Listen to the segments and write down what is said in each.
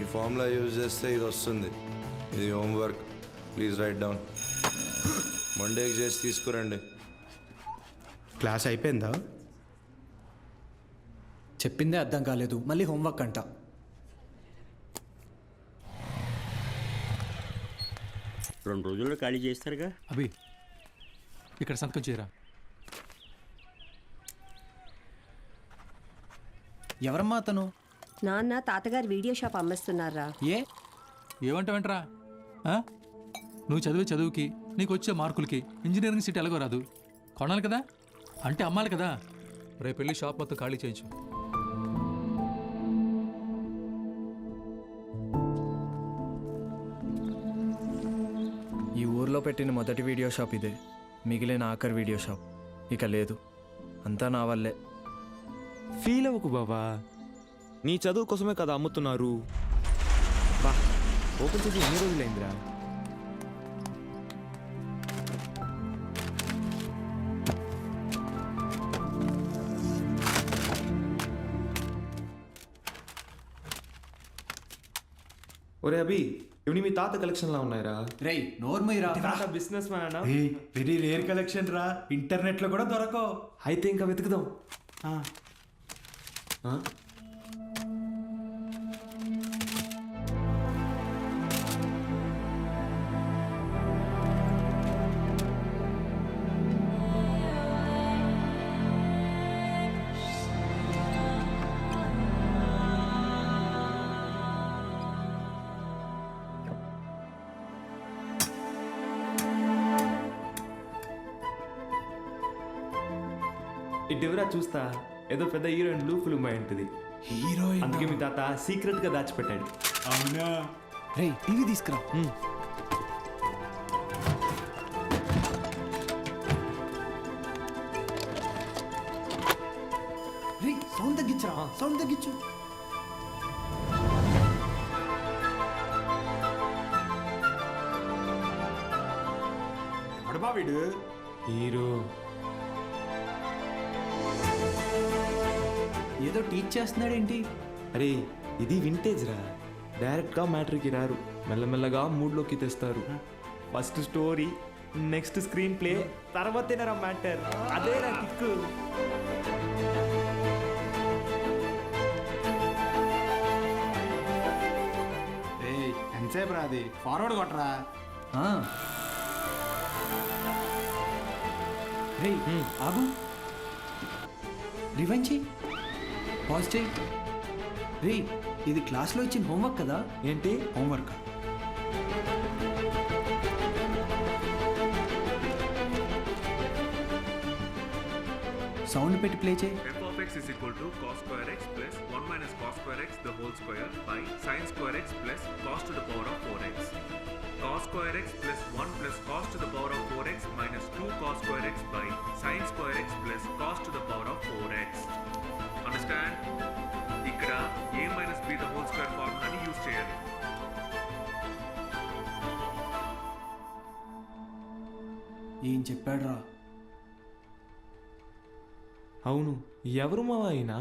ఈ formula use చేస్తే ఇది వస్తుంది. ఇది హోంవర్క్, ప్లీజ్ రైట్ డౌన్. మండేకి చేసి తీసుకురండి. క్లాస్ అయిపోయిందా? చెప్పిందే అర్థం కాలేదు, మళ్ళీ హోంవర్క్ అంట. రెండు రోజుల్లో ఖాళీ చేస్తారుగా. అభి ఇక్కడ సంతకం చేయరా. ఎవరమ్మా అతను? నాన్న తాతగారు వీడియో షాప్ అమ్మేస్తున్నారా? ఏమంటావేంట్రా? నువ్వు చదివే చదువుకి, నీకు వచ్చే మార్కులకి ఇంజనీరింగ్ సీట్ ఎలాగో రాదు. కొనాలి కదా, అంటే అమ్మాలి కదా. రేపు వెళ్ళి షాప్ మొత్తం ఖాళీ చేయించు. ఈ ఊర్లో పెట్టిన మొదటి వీడియో షాప్ ఇదే, మిగిలిన ఆఖరి వీడియో షాప్ ఇక లేదు. అంతా నా వల్లే. ఫీల్ అవ్వకు బాబా, నీ చదువు కోసమే కదా అమ్ముతున్నారు. బా ఓపెన్ చేసి ఎన్ని రోజులైందిరా? ఒరే అభి, ఇవి మీ తాత కలెక్షన్లా ఉన్నాయిరా. రేయ్ నోర్మయ్యరా, తాత బిజినెస్ మ్యాన్ అన్నా. వెరీ రేర్ కలెక్షన్ రా, ఇంటర్నెట్లో కూడా దొరకవు. అయితే ఇంకా వెతుకుదాం. ఇటువరా చూస్తా, ఏదో పెద్ద హీరోయిన్ బ్లూ ఫిల్మ్ అయి ఉంటుంది. హీరోయిన్ అందుకే మీ తాత సీక్రెట్ గా దాచిపెట్టాడు. అవునా? రేయ్ టీవీ తీసుకురా. రేయ్ సౌండ్ తగ్గించరా, సౌండ్ తగ్గించు. ఎవడబా వీడు? హీరో ఏదో టీచ్ చేస్తున్నాడేంటి? అరే ఇది వింటేజ్ రా, డైరెక్ట్ గా మ్యాటర్కి రారు, మెల్లమెల్లగా మూడ్లోకి తెస్తారు. First story, next screenplay, తర్వాతేనరా మ్యాటర్. అదే రా కిక్. ఎంతసేపు రాది, ఫార్వర్డ్ కొట్టరా. రేయ్ ఆగు, రివైండ్ చెయ్యి, పాజ్ చెయ్యి. రేయ్ ఇది క్లాస్లో ఇచ్చిన హోంవర్క్ కదా? ఏంటి హోంవర్క్. సౌండ్ పెట్టి ప్లే చేయి. f of x is equal to cos square x plus 1 minus cos square x the whole square by sin square x plus cos to the power of 4x. Cos square x plus 1 plus cos to the power of 4x minus 2 cos square x by sin square x plus cos to the power of 4x. Understand? ఇక్కడ a minus b the whole square ఫార్ములాని use చేయాలి. ఏం చెప్పాడు రా? అవును, ఎవరు మావా అయినా?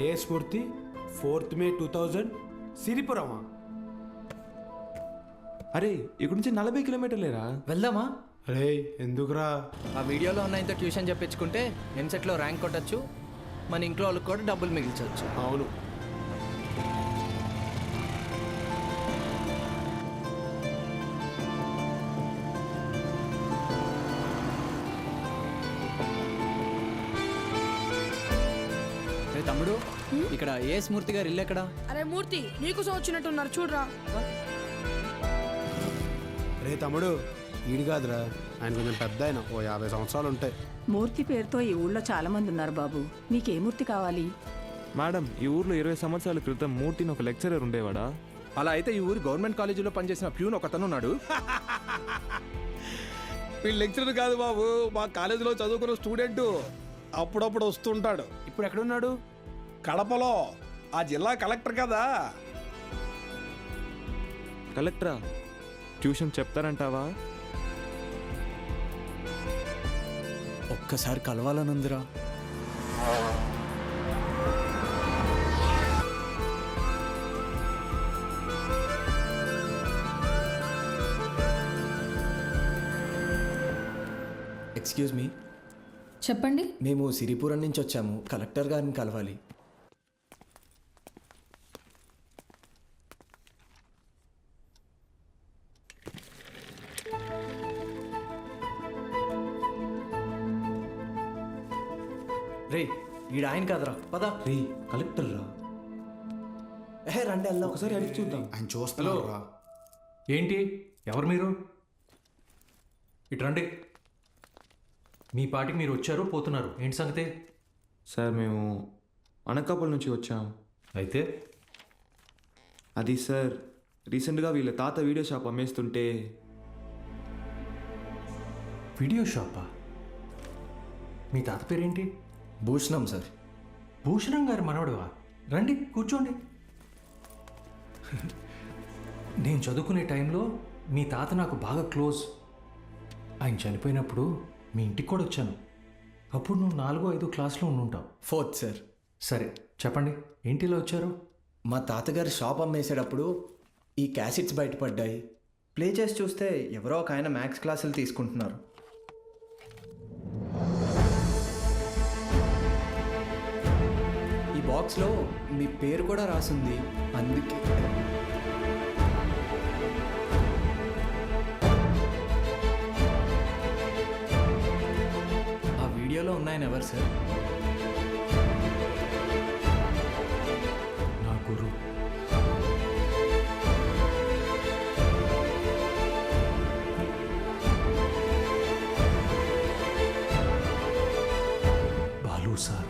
ఏ స్ఫూర్తి 4th May 2000 సిరిపురమా? అరే ఇక్కడ నుంచి 40 కిలోమీటర్లేరా. వెళ్దామా? రే ఎందుకురా? ఆ వీడియోలో ఉన్న ఇంత ట్యూషన్ చెప్పించుకుంటే ఎంసెట్లో ర్యాంక్ కొట్టచ్చు, మన ఇంట్లో వాళ్ళకి కూడా డబ్బులు మిగిల్చవచ్చు. అవును. తమ్ముడు, ఇక్కడ ఏ స్మూర్తి గారు ఇల్లు ఎక్కడ? అరే మూర్తి, నీకోసం వచ్చినట్టున్నారు చూడరా. రే తమ్ముడు, ఈడు కాదురా, ఆయన కొంచెం పెద్ద ఆయన, ఓ 50 సంవత్సరాలు ఉంటాయి. మూర్తి పేరుతో ఈ ఊళ్ళో చాలా మంది ఉన్నారు బాబు. మీకే మూర్తి కావాలి? మేడం, ఈ ఊర్లో 20 సంవత్సరాల క్రితం మూర్తిని ఒక లెక్చరర్ ఉండేవాడా? అలా అయితే ఈ ఊరు గవర్నమెంట్ కాలేజీలో పనిచేసిన ప్యూన్ ఒకతను ఉన్నాడు. వీళ్ళు లెక్చరర్ కాదు బాబు, మా కాలేజీలో చదువుకున్న స్టూడెంట్. అప్పుడప్పుడు వస్తుంటాడు. ఇప్పుడు ఎక్కడున్నాడు? కడపలో ఆ జిల్లా కలెక్టర్ కదా. కలెక్టరా? ట్యూషన్ చెప్తారంటావా? ఒక్కసారి కలవాలనుందిరా. ఎక్స్క్యూజ్ మీ, చెప్పండి. మేము సిరిపురం నుంచి వచ్చాము. కలెక్టర్ గారిని కలవాలి. రే, ఈడ ఆయన కాదరా, పద. రే కలెక్టర్ రా. రండి వెళ్దాం. ఒకసారి అడిగి చూద్దాం. ఆయన చూస్తున్నాడు రా. ఏంటి? ఎవరు మీరు? ఇటు రండి. మీ పాటికి మీరు వచ్చారు, పోతున్నారు. ఏంటి సంగతి? సార్ మేము అనకాపల్లి నుంచి వచ్చాం. అయితే అది సార్, రీసెంట్గా వీళ్ళ తాత వీడియో షాప్ అమ్మేస్తుంటే. వీడియో షాపా? మీ తాత పేరేంటి? భూషణం సార్. భూషణం గారు మనవడువా? రండి కూర్చోండి. నేను చదువుకునే టైంలో మీ తాత నాకు బాగా క్లోజ్. ఆయన చనిపోయినప్పుడు మీ ఇంటికి కూడా వచ్చాను. అప్పుడు నువ్వు 4వ-5వ క్లాస్లో ఉండుంటావు. 4th sir. సరే చెప్పండి, ఏంటిలో వచ్చారు? మా తాతగారు షాప్ అమ్మేసేటప్పుడు ఈ క్యాసెట్స్ బయటపడ్డాయి. ప్లే చేసి చూస్తే ఎవరో ఒక ఆయన మ్యాథ్స్ క్లాసులు తీసుకుంటున్నారు. ఈ బాక్స్లో మీ పేరు కూడా రాసింది. అందుకే ఆ వీడియోలో ఉన్నాయని ఎవరు సార్? నా గురు. బాలు సార్.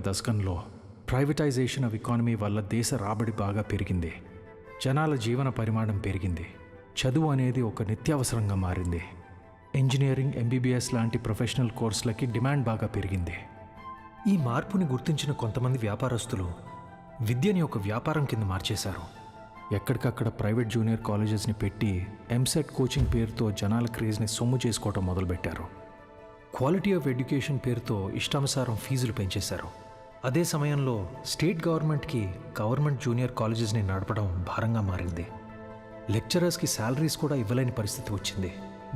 దశకంలో ప్రైవేటైజేషన్ ఆఫ్ ఎకానమీ వల్ల దేశ రాబడి బాగా పెరిగింది. జనాల జీవన పరిమాణం పెరిగింది. చదువు అనేది ఒక నిత్యావసరంగా మారింది. ఇంజనీరింగ్, ఎంబీబీఎస్ లాంటి ప్రొఫెషనల్ కోర్సులకి డిమాండ్ బాగా పెరిగింది. ఈ మార్పుని గుర్తించిన కొంతమంది వ్యాపారస్తులు విద్యని ఒక వ్యాపారం కింద మార్చేశారు. ఎక్కడికక్కడ ప్రైవేట్ జూనియర్ కాలేజెస్ని పెట్టి ఎంసెట్ కోచింగ్ పేరుతో జనాల క్రేజ్ని సొమ్ము చేసుకోవటం మొదలుపెట్టారు. క్వాలిటీ ఆఫ్ ఎడ్యుకేషన్ పేరుతో ఇష్టానుసారం ఫీజులు పెంచేశారు. అదే సమయంలో స్టేట్ గవర్నమెంట్కి గవర్నమెంట్ జూనియర్ కాలేజెస్ని నడపడం భారంగా మారింది. లెక్చరర్స్కి శాలరీస్ కూడా ఇవ్వలేని పరిస్థితి వచ్చింది.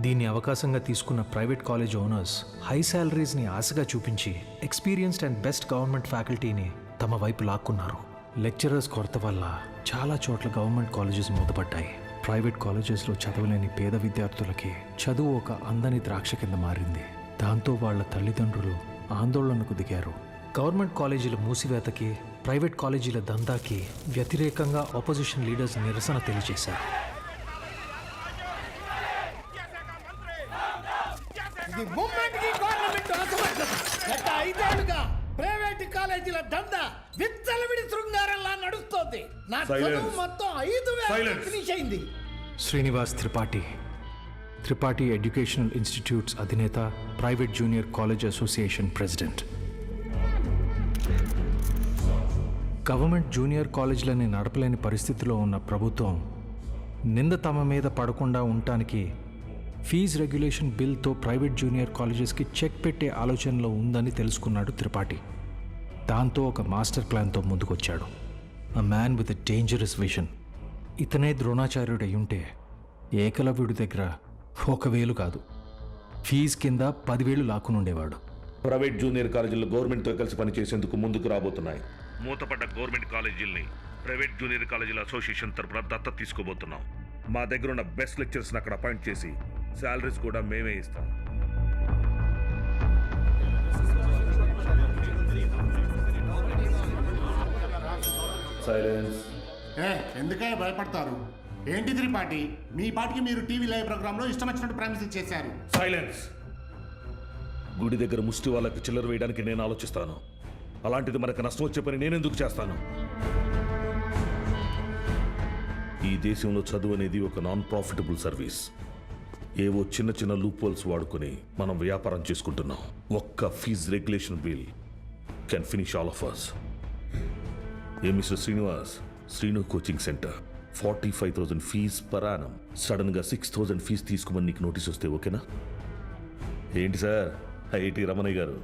దీన్ని అవకాశంగా తీసుకున్న ప్రైవేట్ కాలేజ్ ఓనర్స్ హై శాలరీస్ని ఆశగా చూపించి ఎక్స్పీరియన్స్డ్ అండ్ బెస్ట్ గవర్నమెంట్ ఫ్యాకల్టీని తమ వైపు లాక్కున్నారు. లెక్చరర్స్ కొరత వల్ల చాలా చోట్ల గవర్నమెంట్ కాలేజెస్ మూతపడ్డాయి. ప్రైవేట్ కాలేజెస్లో చదవలేని పేద విద్యార్థులకి చదువు ఒక అందని ద్రాక్ష కింద మారింది. దాంతో వాళ్ల తల్లిదండ్రులు ఆందోళనకు దిగారు. గవర్నమెంట్ కాలేజీల మూసివేతకి, ప్రైవేట్ కాలేజీల దందాకి వ్యతిరేకంగా ఆపోజిషన్ లీడర్స్ నిరసన తెలియజేశారు. ప్రైవేట్ కాలేజీల దందా విచ్చలవిడి శృంగారంలా నడుస్తోంది. నా చదువు మొత్తం 5,000 ఫినిష్ అయింది. శ్రీనివాస్ త్రిపాఠి, త్రిపాఠి ఎడ్యుకేషనల్ ఇన్స్టిట్యూట్స్ అధినేత, private junior college association president. Government junior కాలేజీలని నడపలేని పరిస్థితిలో ఉన్న ప్రభుత్వం నింద తమ మీద పడకుండా ఉండటానికి ఫీజు రెగ్యులేషన్ బిల్తో ప్రైవేట్ జూనియర్ కాలేజెస్కి చెక్ పెట్టే ఆలోచనలో ఉందని తెలుసుకున్నాడు త్రిపాఠి. దాంతో ఒక మాస్టర్ ప్లాన్తో ముందుకొచ్చాడు. A man with a dangerous vision. ఇతనే ద్రోణాచార్యుడు అయ్యుంటే ఏకలవ్యుడి దగ్గర 1,000 కాదు, ఫీజు కింద 10,000 లాక్కునుండేవాడు. ప్రైవేట్ జూనియర్ కాలేజీలు గవర్నమెంట్తో కలిసి పనిచేసేందుకు ముందుకు రాబోతున్నాయి. మూతపడ్డ గవర్నమెంట్ కాలేజీల్ని ప్రైవేట్ జూనియర్ కాలేజీల అసోసియేషన్ తరపున దత్తత తీసుకోబోతున్నాం. మా దగ్గర ఉన్న బెస్ట్ లెక్చర్స్ని అక్కడ అపాయింట్ చేసి శాలరీస్ కూడా మేమే ఇస్తాం. సైలెన్స్. ఎందుకే భయపడతారు? ఏంటి త్రిపాఠి, మీ పాటికి మీరు టీవీ లైవ్ ప్రోగ్రాంలో ఇష్టం వచ్చినట్టు ప్రామిస్ చేశారు. సైలెన్స్. గుడి దగ్గర ముష్టి వాళ్ళకి చిల్లర వేయడానికి నేను ఆలోచిస్తాను. అలాంటిది మనకు నష్టం వచ్చే పని నేనెందుకు చేస్తాను? ఈ దేశంలో చదువు అనేది ఒక నాన్ ప్రాఫిటబుల్ సర్వీస్. ఏవో చిన్న చిన్న లూప్ హోల్స్ వాడుకొని మనం వ్యాపారం చేసుకుంటున్నాం. ఒక్క fees regulation bill can finish all of us. A Mister Srinivas, Srinu coaching centre 45,000 fees per annum. సడన్గా 6,000 ఫీజు తీసుకోమని నీకు నోటీస్ వస్తే ఓకేనా? ఏంటి సార్, ఐఐటి రమణయ్య గారు,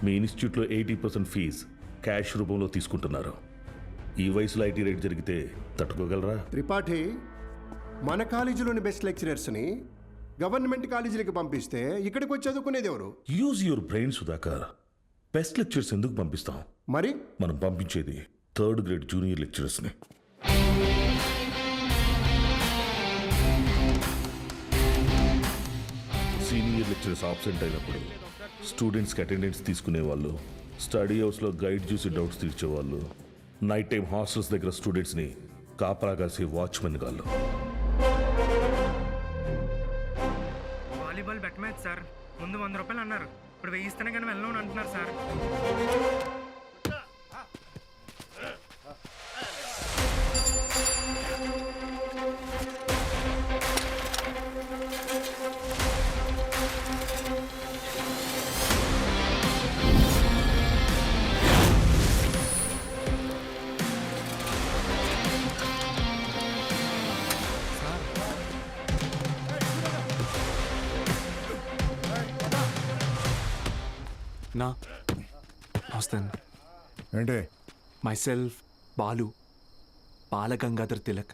మీ ఇన్స్టిట్యూట్లో 80% ఫీజ్ క్యాష్ రూపంలో తీసుకుంటున్నారు. ఈ వయసులో ఐటీ రేట్ జరిగితే తట్టుకోగలరా? త్రిపాఠి, మన కాలేజీలోని బెస్ట్ లెక్చరర్స్ని గవర్నమెంట్ కాలేజీలకు పంపిస్తే ఇక్కడికి వచ్చి చదువుకునేది ఎవరు? Use your brain Sudhakar. Best lectures ఎందుకు పంపిస్తాం? మరి మనం పంపించేది 3rd గ్రేడ్ జూనియర్ లెక్చరర్స్ని. సీనియర్ లెక్చరర్స్ ఆబ్సెంట్ అయినప్పుడు స్టూడెంట్స్కి అటెండెన్స్ తీసుకునేవాళ్ళు, స్టడీ హౌస్లో గైడ్ చూసి డౌట్స్ తీర్చేవాళ్ళు, నైట్ టైం హాస్టల్స్ దగ్గర స్టూడెంట్స్ని కాపలా కాసే వాచ్మెన్ గాళ్ళు. Volleyball bet match sir. ముందు 100 రూపాయలు అన్నారు, ఇప్పుడు 1000 ఇస్తేనే కానీ వెళ్ళను అంటున్నారు సార్. నా వస్తాను. ఏంటి? మైసెల్ఫ్ బాలు, బాలగంగాధర్ తిలక్,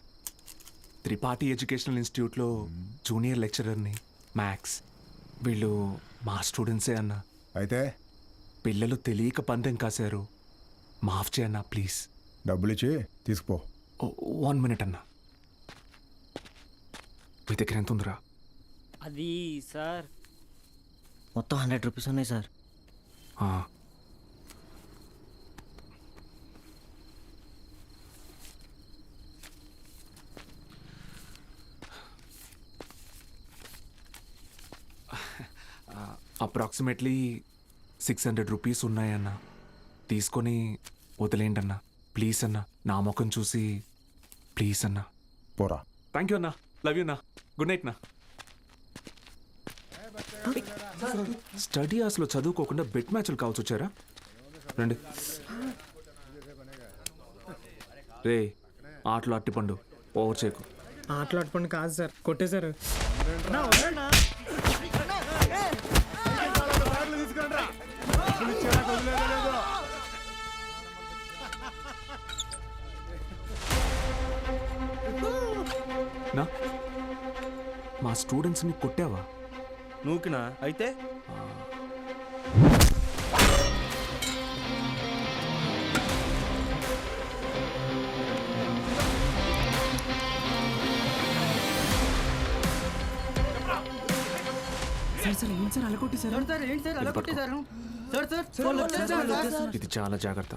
త్రిపాఠి ఎడ్యుకేషనల్ ఇన్స్టిట్యూట్లో జూనియర్ లెక్చరర్ని, మ్యాథ్స్. వీళ్ళు మా స్టూడెంట్సే అన్న. అయితే పిల్లలు తెలియక పందెం కాశారు, మాఫ్ చేయన్నా ప్లీజ్. డబ్బులు ఇచ్చి తీసుకుపో. 1 మినిట్ అన్న. మీ దగ్గర ఎంత ఉందిరా? అది సార్ మొత్తం 100 రూపీస్ ఉన్నాయి సార్. అప్రాక్సిమేట్లీ 600 రూపీస్ ఉన్నాయన్న. తీసుకొని వదిలేండి అన్న, ప్లీజ్ అన్న. నా ముఖం చూసి ప్లీజ్ అన్న. పోరా. థ్యాంక్ యూ అన్న. లవ్ యూ అన్న. గుడ్ నైట్ నా. స్టడీ అవర్స్లో చదువుకోకుండా బెట్ మ్యాచ్లు కావచ్చు వచ్చారా? రండి. రే, ఆటలు అట్టిపండు, ఓవర్ చేయకు. ఆటలు అట్టుపండి కాదు సార్, కొట్టేశారు. నా మా స్టూడెంట్స్ని కొట్టావా? నూకినా అయితే ఇది చాలా జాగ్రత్త.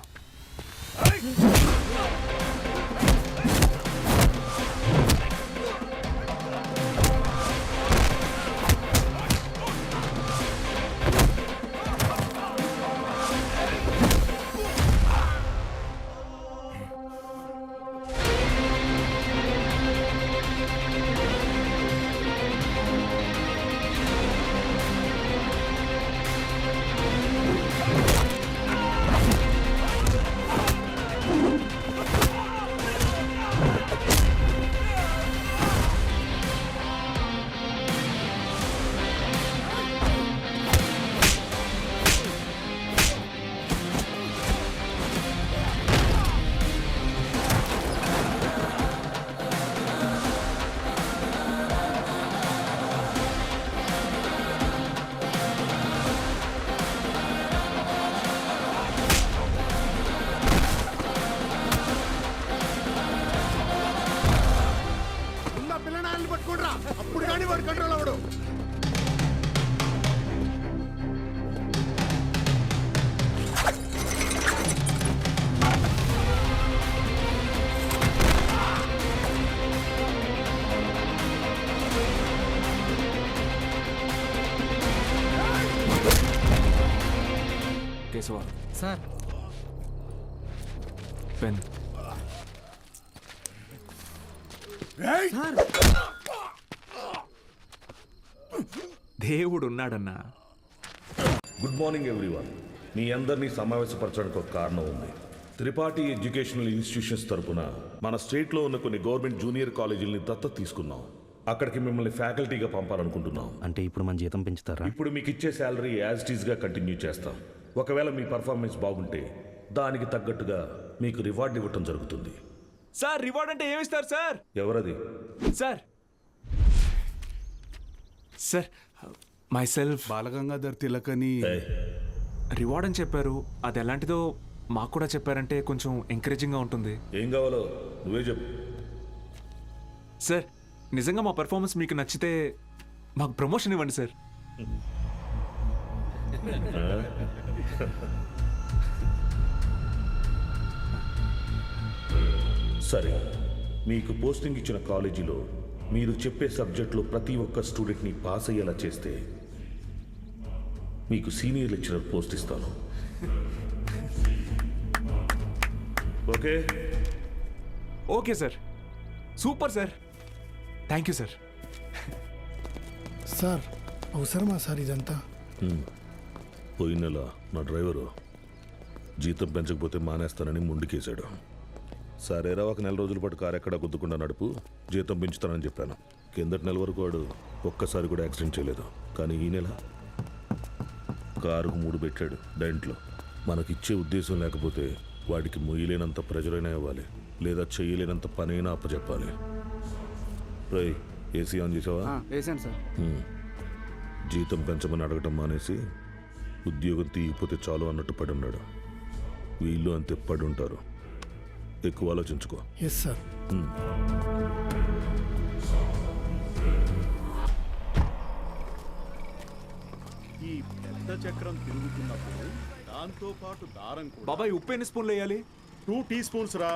Sir pen. దేవుడు ఉన్నాడన్నా. Good morning everyone. మీ అందరినీ సమావేశపరచడానికి ఒక కారణం ఉంది. త్రిపాఠి ఎడ్యుకేషనల్ ఇన్స్టిట్యూషన్స్ తరపున మన స్టేట్లో ఉన్న కొన్ని గవర్నమెంట్ జూనియర్ కాలేజీలని దత్తత తీసుకున్నాం. అక్కడికి మిమ్మల్ని ఫ్యాకల్టీగా పంపాలనుకుంటున్నాం. అంటే ఇప్పుడు మన జీతం పెంచుతారా? ఇప్పుడు మీకు ఇచ్చే శాలరీ యాజ్ ఇట్ ఈస్గా కంటిన్యూ చేస్తాం. ఒకవేళ మీ పర్ఫార్మెన్స్ బాగుంటే దానికి తగ్గట్టుగా మీకు రివార్డ్ ఇవ్వటం జరుగుతుంది. సార్ రివార్డ్ అంటే ఏమిస్తారు సార్? ఎవరది? Sir sir myself Balagangadhar Tilak అని రివార్డ్ అని చెప్పారు. అది ఎలాంటిదో మాకు కూడా చెప్పారంటే కొంచెం ఎంకరేజింగ్గా ఉంటుంది. ఏం కావాలో నువ్వే చెప్పు. సార్ నిజంగా మా పెర్ఫార్మెన్స్ మీకు నచ్చితే మాకు ప్రమోషన్ ఇవ్వండి సార్. సరే, మీకు పోస్టింగ్ ఇచ్చిన కాలేజీలో మీరు చెప్పే సబ్జెక్టులో ప్రతి ఒక్క స్టూడెంట్ని పాస్ అయ్యేలా చేస్తే మీకు సీనియర్ లెక్చరర్ పోస్ట్ ఇస్తాను. Okay? Okay sir, super sir, thank you sir. Sir అవసరమా సార్ ఇదంతా? పోయిన నెల నా డ్రైవరు జీతం పెంచకపోతే మానేస్తానని ముందుకేశాడు. సరేరా, ఒక నెల రోజుల పాటు కారు ఎక్కడా గుద్దుకుండా నడుపు, జీతం పెంచుతానని చెప్పాను. కిందటి నెల వరకు వాడు ఒక్కసారి కూడా యాక్సిడెంట్ చేయలేదు. కానీ ఈ నెల కారుకు 3 పెట్టాడు డెంట్లో. మనకిచ్చే ఉద్దేశం లేకపోతే వాడికి మొయ్యలేనంత ప్రెజరైనా ఇవ్వాలి, లేదా చేయలేనంత పనైనా అప్పచెప్పాలి. రై, ఏసీ ఆన్ చేసావా? వేసాను సార్. జీతం పెంచమని అడగటం మానేసి ఉద్యోగం తీయకపోతే చాలు అన్నట్టు పడి ఉన్నాడు. వీళ్ళు అంతే పడి ఉంటారు. ఎక్కువ ఆలోచించుకో. Yes sir. ఈ పెద్ద చక్రం తిరుగుతున్నప్పుడు దాంతో పాటు దారం కూడా. బాబాయ్ ఉప్పు ఎన్ని స్పూన్లు వేయాలి? 2 టీ స్పూన్స్ రా.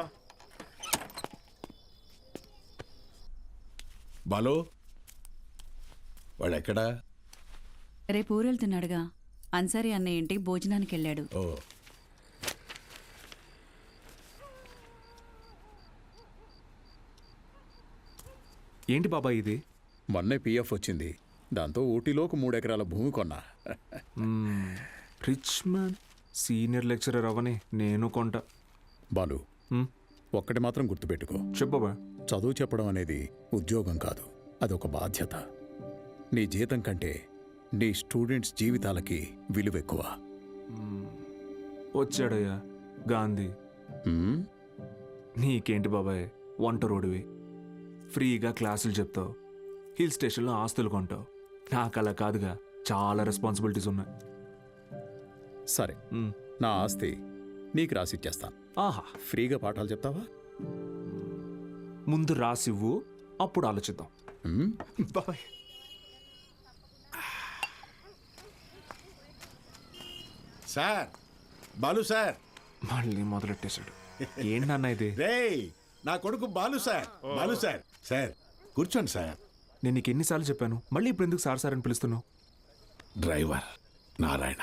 బాలో వాడెక్కడా? రేపు ఊరెళ్తున్నాడుగా. అన్సారీ అన్నయ్య ఇంటికి భోజనానికి వెళ్ళాడు. ఓ, ఏంటి బాబాయ్ ఇది? మొన్నే పిఎఫ్ వచ్చింది. దాంతో ఊటీలోకి 3 ఎకరాల భూమి కొన్నా. రిచ్ మ్యాన్ సీనియర్ లెక్చరర్ అవని నేను కొంట. బాలు, ఒక్కటి మాత్రం గుర్తుపెట్టుకో. చెప్పబా. చదువు చెప్పడం అనేది ఉద్యోగం కాదు, అదొక బాధ్యత. నీ జీతం కంటే నీ స్టూడెంట్స్ జీవితాలకి విలువ ఎక్కువ. వచ్చాడయ్యా గాంధీ. నీకేంటి బాబాయ్, వంట రోడ్డువి, ఫ్రీగా క్లాసులు చెప్తావు, హిల్ స్టేషన్లో ఆస్తులు కొంటావు. నాకు అలా కాదుగా, చాలా రెస్పాన్సిబిలిటీస్ ఉన్నాయి. సరే, నా ఆస్తి నీకు రాసిచ్చేస్తాను. ఆహా, ఫ్రీగా పాఠాలు చెప్తావా? ముందు రాసివ్వు, అప్పుడు ఆలోచిద్దాం. బాబాయ్. Sir Balu sir. మళ్ళీ మొదలెట్టేశాడు. ఏంటి నాన్న ఇది? రేయ్, నా కొడుకు Balu sir. Balu sir. Sir కూర్చోండి సార్. నేను నీకు ఎన్నిసార్లు చెప్పాను, మళ్ళీ ఇప్పుడు ఎందుకు సార్ సార్ అని పిలుస్తున్నావు? డ్రైవర్ నారాయణ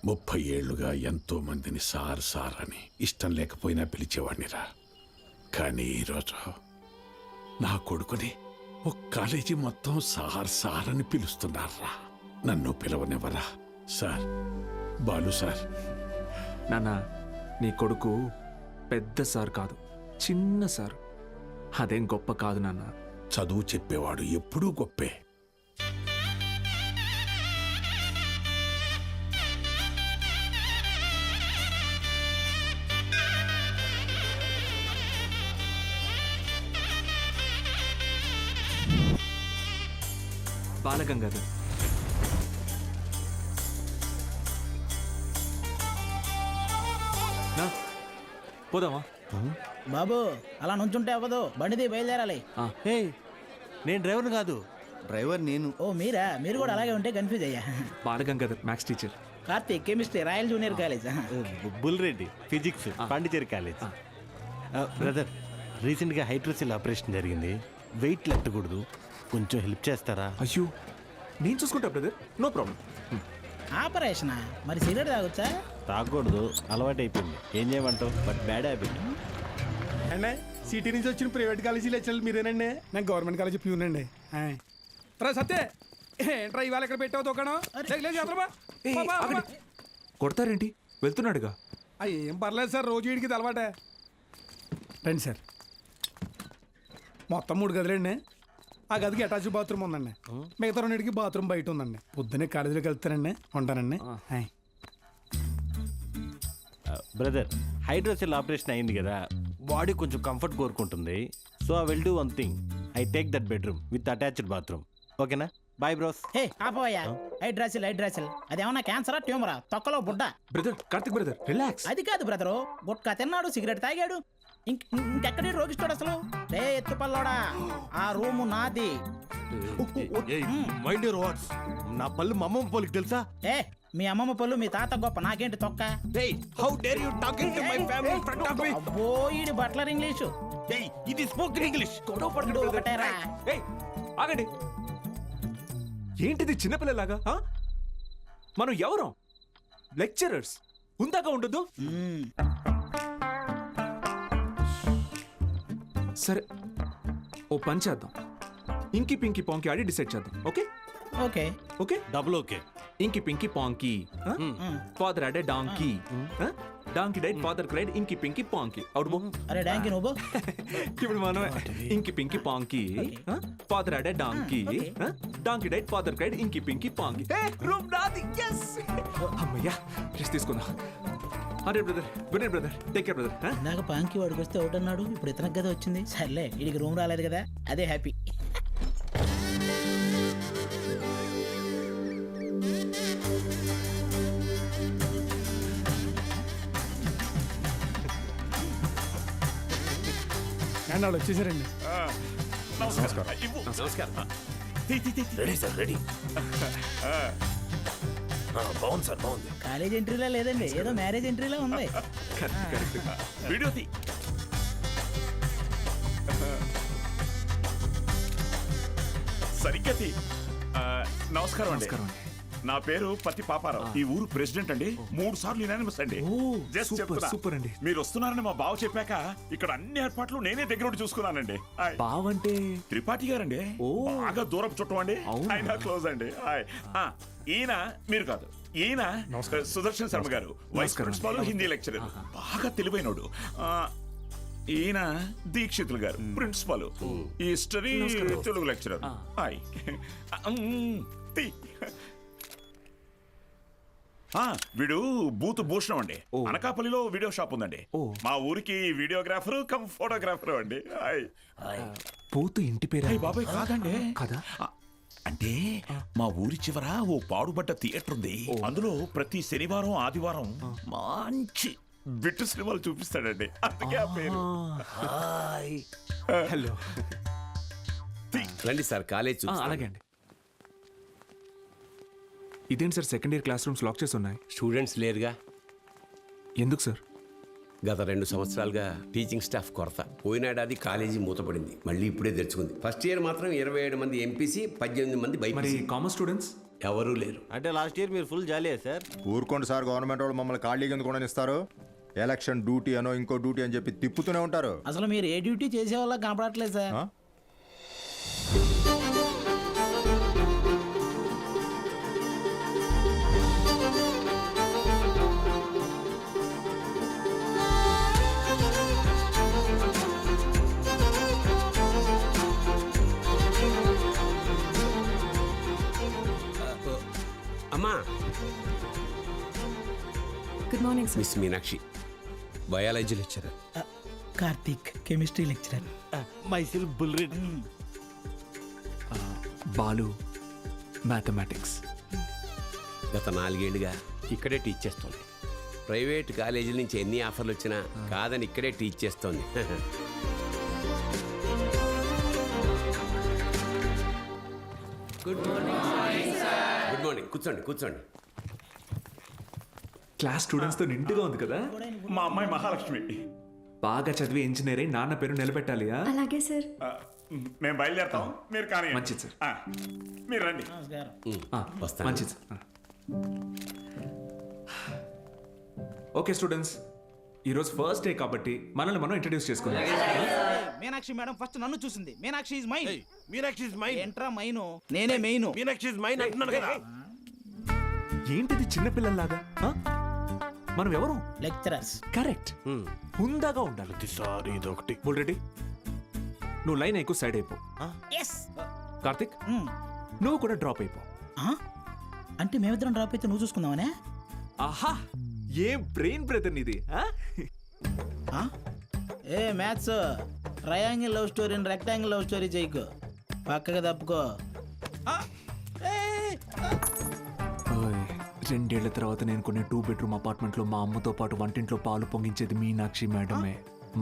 30 ఏళ్లుగా ఎంతో మందిని సార్ సార్ అని ఇష్టం లేకపోయినా పిలిచేవాడినిరా. కానీ ఈరోజు నా కొడుకుని ఒక కాలేజీ మొత్తం సార్ సార్ అని పిలుస్తున్నారా. నన్ను పిలవనివ్వరా సార్? బాలు సార్. నాన్న, నీ కొడుకు పెద్ద సార్ కాదు, చిన్న సార్. అదేం గొప్ప కాదు నాన్న. చదువు చెప్పేవాడు ఎప్పుడూ గొప్పే. బాలగంగాధర్. పోదామా? బాబు అలా నుంచుంటే అవ్వదు, బండిది బయలుదేరాలి. నేను డ్రైవర్ కాదు, డ్రైవర్ నేను. ఓ మీరా? మీరు కూడా అలాగే ఉంటే కన్ఫ్యూజ్ అయ్యా. Balagangadhar maths teacher. Karthik chemistry, royal junior college. Bulreddy physics, Pondicherry college. Brother, రీసెంట్గా హైడ్రోసిల్ ఆపరేషన్ జరిగింది, వెయిట్ లెట్టకూడదు, కొంచెం హెల్ప్ చేస్తారా? అయ్యో, నేను చూసుకుంటా బ్రదర్, నో ప్రాబ్లం. ఆపరేషనా? మరి సిగరెట్ తాగొచ్చా? తాగకూడదు, అలవాటు అయిపోయింది. ఏం చేయమంటావు? But bad habit. అండి సిటీ నుంచి వచ్చిన ప్రైవేట్ కాలేజీ లెక్చర్లు మీరేనండి? నేను గవర్నమెంట్ కాలేజీ ప్యూన్ అండి. రా సత్తే, ఏంట్రా ఇవాళ ఇక్కడ పెట్టావు దుకాణం? కొడతారేంటి? వెళ్తున్నాడుగా. ఏం పర్లేదు సార్, రోజు వీడికి అలవాటే. రండి సార్. మొత్తం 3 గదులండి. ఆ గదికి అటాచ్ బాత్రూమ్ ఉందండి. మిగతా 2కి బాత్రూమ్ బయట ఉందండి. పొద్దున్నే కాలేజీలోకి వెళ్తానండి, ఉంటానండి. బ్రదర్, హైడ్రోసెల్ ఆపరేషన్ అయింది కదా, బాడీ కొంచెం కంఫర్ట్ కోరుకుంటుంది. So I will do one thing, I take that bedroom with attached bathroom. ఓకేనా? Bye bros. హే ఆపోయా, హైడ్రాసిల్ అదేమన్నా క్యాన్సరా ట్యూమరా? తొక్కలో బుడ్డ. Brother, Karthik brother, relax. అది కాదు బ్రదరు, గుట్కా తిన్నాడు, సిగరెట్ తాగాడు, ఇంకెక్కడి రోగిస్తాడు అసలు. రే ఎత్తుపల్లోడా, ఆ రూము నాది. Mind your words. నా పళ్ళు మా అమ్మమ్మ పోలికి తెలుసా? ఏ మీ అమ్మమ్మ పళ్ళు మీ తాత గొప్ప, నాకేంటి తొక్క? How dare you talking to my family in front of me? అబ్బో ఈడి బట్లర్ ఇంగ్లీషు. ఇది స్పోకెన్ ఇంగ్లీష్. గొడవ పడుకుంటూ ఒకటేరా. ఆగండి, ఏంటిది చిన్నపిల్లలాగా? మనం ఎవరం? లెక్చరర్స్. ఉందాక ఉండదు. సరే, ఓ పని చేద్దాం. ఇంకి పింకి పాంకి ఆడి డిసైడ్ చేద్దాం. Okay okay okay, double okay. Inky pinky ponky. Father had a donkey. Donkey died, father cried, inky pinky పాంకి. Out బో. అరే డాంకీ నువ్వు. ఇప్పుడు మనం inky pinky ponky. Father had a donkey. Donkey died, father cried, inky pinky ponky. Room నాది. yes. అమ్మయ్యా, rest తీసుకుందాం. అరే brother, good night brother, take care brother. నాకు పాంకి వాడికి వస్తే ఒకటి అన్నాడు, ఇప్పుడు ఇతనికి కదా వచ్చింది. సర్లే, వీడికి రూమ్ రాలేదు కదా, అదే హ్యాపీ. వాళ్ళు వచ్చేసారండి. Ready sir, ready. బాగుంది సార్, బాగుంది. కాలేజ్ ఎంట్రీలా లేదండి, ఏదో మ్యారేజ్ ఎంట్రీలా ఉంది. వీడియో తీ. సరిగ్గా తీ. నమస్కారం అండి. నా పేరు పత్తి పాపారావు. ఈ ఊరు ప్రెసిడెంట్ అండి. 3 సార్లు యునానిమస్ అండి. జస్ట్ చెప్తున్నా. సూపర్ అండి. మీరు వస్తున్నారని మా బావ చెప్పాక ఇక్కడ అన్ని ఏర్పాట్లు నేనే దగ్గర ఉండి చూసుకున్నానండి. బావంటే త్రిపాఠి గారండి. బాగా దూరపు చుట్టం అండి. ఆయన క్లోజ్ అండి. ఈయన మీరు కాదు, ఈయన సుదర్శన్ శర్మ గారు, వైస్ ప్రిన్సిపాల్, హిందీ లెక్చరర్, బాగా తెలివైనోడు. ఈయన దీక్షితులు గారు, ప్రిన్సిపాల్, హిస్టరీ తెలుగు లెక్చరర్. వీడు బూత్ భూషణం అండి. అనకాపల్లిలో వీడియో షాప్ ఉందండి. మా ఊరికి వీడియోగ్రాఫర్ కమ్ ఫోటోగ్రాఫర్ అండి. పోతు ఇంటి పేరు? బాబాయ్ కాదండి. కదా, అంటే మా ఊరి చివర ఓ పాడుబడ్డ థియేటర్ ఉంది. అందులో ప్రతి శనివారం ఆదివారం మంచి బిట్టు సినిమాలు చూపిస్తాడండి. అందుకే ఆ పేరు. హలో, రండి సార్, కాలేజ్. అలాగే అండి. ఇదేంటి సార్, second year classrooms lock చేసి ఉన్నాయి? స్టూడెంట్స్ లేరుగా. ఎందుకు సార్? గత 2 సంవత్సరాలుగా టీచింగ్ స్టాఫ్ కొరత. పోయిన ఏడాది కాలేజీ మూతపడింది, మళ్ళీ ఇప్పుడే తెరుచుకుంది. ఫస్ట్ ఇయర్ మాత్రం 27 మంది ఎంపీసీ, 18 మంది బైపీసీ. కామర్స్ స్టూడెంట్స్ ఎవరూ లేరు. అంటే లాస్ట్ ఇయర్ మీరు ఫుల్ జాలీయా సార్? ఊరుకోండి సార్, గవర్నమెంట్ వాళ్ళు మమ్మల్ని ఖాళీగా ఎందుకు కొననిస్తారు? ఎలక్షన్ డ్యూటీ అనో ఇంకో డ్యూటీ అని చెప్పి తిప్పుతూనే ఉంటారు. అసలు మీరు ఏ డ్యూటీ చేసే వాళ్ళ కనపడట్లేదు సార్. అమ్మా, good morning sir. Miss Meenakshi, biology lecturer. Karthik, chemistry lecturer. Myself బుల్రెడ్. బాలు, మ్యాథమెటిక్స్. గత 4 ఏళ్ళుగా ఇక్కడే టీచ్ చేస్తోంది. ప్రైవేట్ కాలేజీల నుంచి ఎన్ని ఆఫర్లు వచ్చినా కాదని ఇక్కడే టీచ్ చేస్తోంది. Good morning. Good morning. కూర్చోండి, కూర్చోండి. క్లాస్ స్టూడెంట్స్ తో నిండుగా ఉంది కదా. మా అమ్మాయి మహాలక్ష్మి. బాగా చదివి ఇంజనీర్ అయి నాన్న పేరు నిలబెట్టాలి. అలాగే సార్. మేము బయలుదేరుతాం, మీరు కానీ. మంచిది సార్. మీరు రండి. మంచిది సార్. ఓకే స్టూడెంట్స్, ఈరోజు ఫస్ట్ డే కాబట్టి మనల్ని మనం ఇంట్రడ్యూస్ చేసుకుందాం. మీనాక్షి మేడం ఫస్ట్ నన్ను చూసింది. Meenakshi is mine. Meenakshi is mine. ఎంట్రా మైను, నేనే మెయిన్. మీనాక్షి ఇస్ మైన్ అంటున్నాను కదా. ఏంటిది చిన్నపిల్లల్లాగా? మనం ఎవరు? లెక్చరర్స్. కరెక్ట్. హుందాగా ఉండాలి. సారీ ఇదొకటి. బుల్రెడ్డి, నువ్వు లైన్ ఎక్కువ సైడ్ అయిపో. ఎస్. కార్తిక్, నువ్వు కూడా డ్రాప్ అయిపో. అంటే మేమిద్దరం డ్రాప్ అయితే నువ్వు చూసుకుందామనే? ఆహా, ఏం బ్రెయిన్ బ్రదర్ నీది. ఏ మ్యాథ్స్ ట్రయాంగిల్ లవ్ స్టోరీని రెక్టాంగిల్ లవ్ స్టోరీ చేయకు, పక్కగా తప్పుకో. 2 ఏళ్ల తర్వాత నేను కొన్ని 2 బెడ్రూమ్ అపార్ట్మెంట్లో మా అమ్మతో పాటు వంటింట్లో పాలు పొంగించేది మీనాక్షి మేడమే.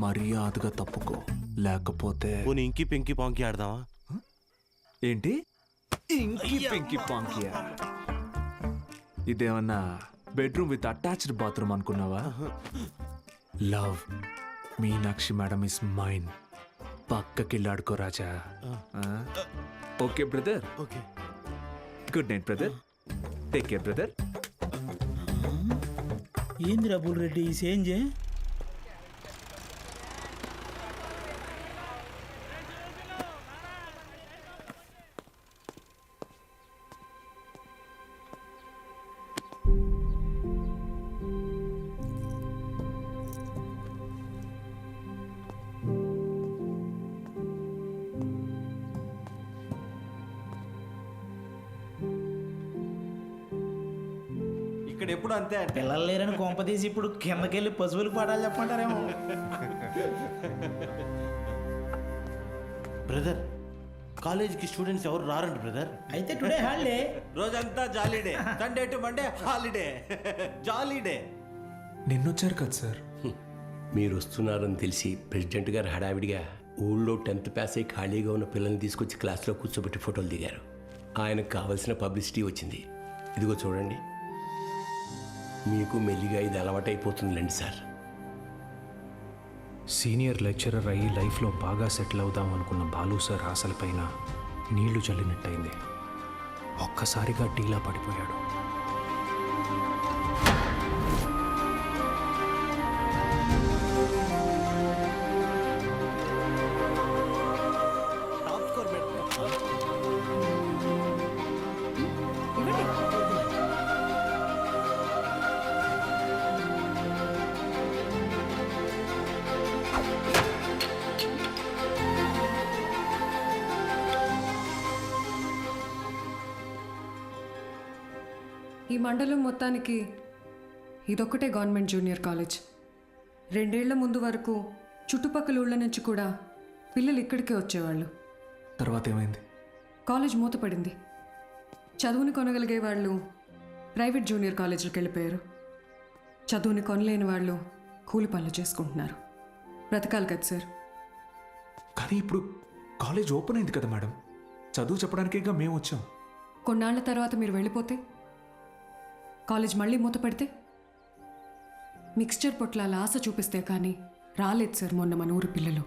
మర్యాదగా తప్పుకో, లేకపోతే ఇంకి పెంకి పాంకి ఆడదామా? ఏంటి ఇంకి పెంకి పాంకియా? ఇదేమన్నా బెడ్రూమ్ విత్ అటాచ్డ్ బాత్రూమ్ అనుకున్నావా? Love Meenakshi madam is mine. పక్కకెళ్ళాడుకో రాజా. Okay brother. Okay, good night brother. Take care brother. ఏంది రబుల్ రెడ్డి ఈ సేంజే? ఇక్కడ ఎప్పుడు అంతే. పిల్లలు లేరని కొంప తీసి ఇప్పుడు కిందకెళ్ళి పశువులకు పాడాలి చెప్పమంటారేమో. బ్రదర్, కాలేజీకి స్టూడెంట్స్ ఎవరు రారండి బ్రదర్. అయితే టుడే హాలిడే. రోజంతా jolly day. Sunday to Monday holiday. Jolly day. నిన్నొచ్చారు కదా సార్. మీరు వస్తున్నారని తెలిసి ప్రెసిడెంట్ గారు హడావిడిగా ఊళ్ళో 10th పాస్ అయి ఖాళీగా ఉన్న పిల్లల్ని తీసుకొచ్చి క్లాస్లో కూర్చోబెట్టి ఫోటోలు దిగారు. ఆయనకు కావలసిన పబ్లిసిటీ వచ్చింది. ఇదిగో చూడండి, మీకు మెల్లిగా ఇది అలవాటైపోతుందిలేండి సార్. సీనియర్ లెక్చరర్ అయ్యి లైఫ్లో బాగా సెటిల్ అవుదాం అనుకున్న బాలు సార్ ఆశలపైన నీళ్లు చల్లినట్టయింది. ఒక్కసారిగా టీలా పడిపోయాడు. ఈ మండలం మొత్తానికి ఇదొక్కటే గవర్నమెంట్ జూనియర్ కాలేజ్. 2 ఏళ్ల ముందు వరకు చుట్టుపక్కల ఊళ్ళ నుంచి కూడా పిల్లలు ఇక్కడికే వచ్చేవాళ్ళు. తర్వాత ఏమైంది? కాలేజ్ మూతపడింది. చదువుని కొనగలిగే వాళ్ళు ప్రైవేట్ జూనియర్ కాలేజీలకు వెళ్ళిపోయారు. చదువుని కొనలేని వాళ్ళు కూలి పనులు చేసుకుంటున్నారు. బ్రతకాలి కదా సార్. కానీ ఇప్పుడు కాలేజ్ ఓపెన్ అయింది కదా మేడం. చదువు చెప్పడానికేగా మేము వచ్చాం. కొన్నాళ్ల తర్వాత మీరు వెళ్ళిపోతే, కాలేజ్ మళ్ళీ మూతపడితే, మిక్స్చర్ పొట్లాల ఆశ చూపిస్తే కానీ రాలేదు సార్ మొన్న మన ఊరు పిల్లలు.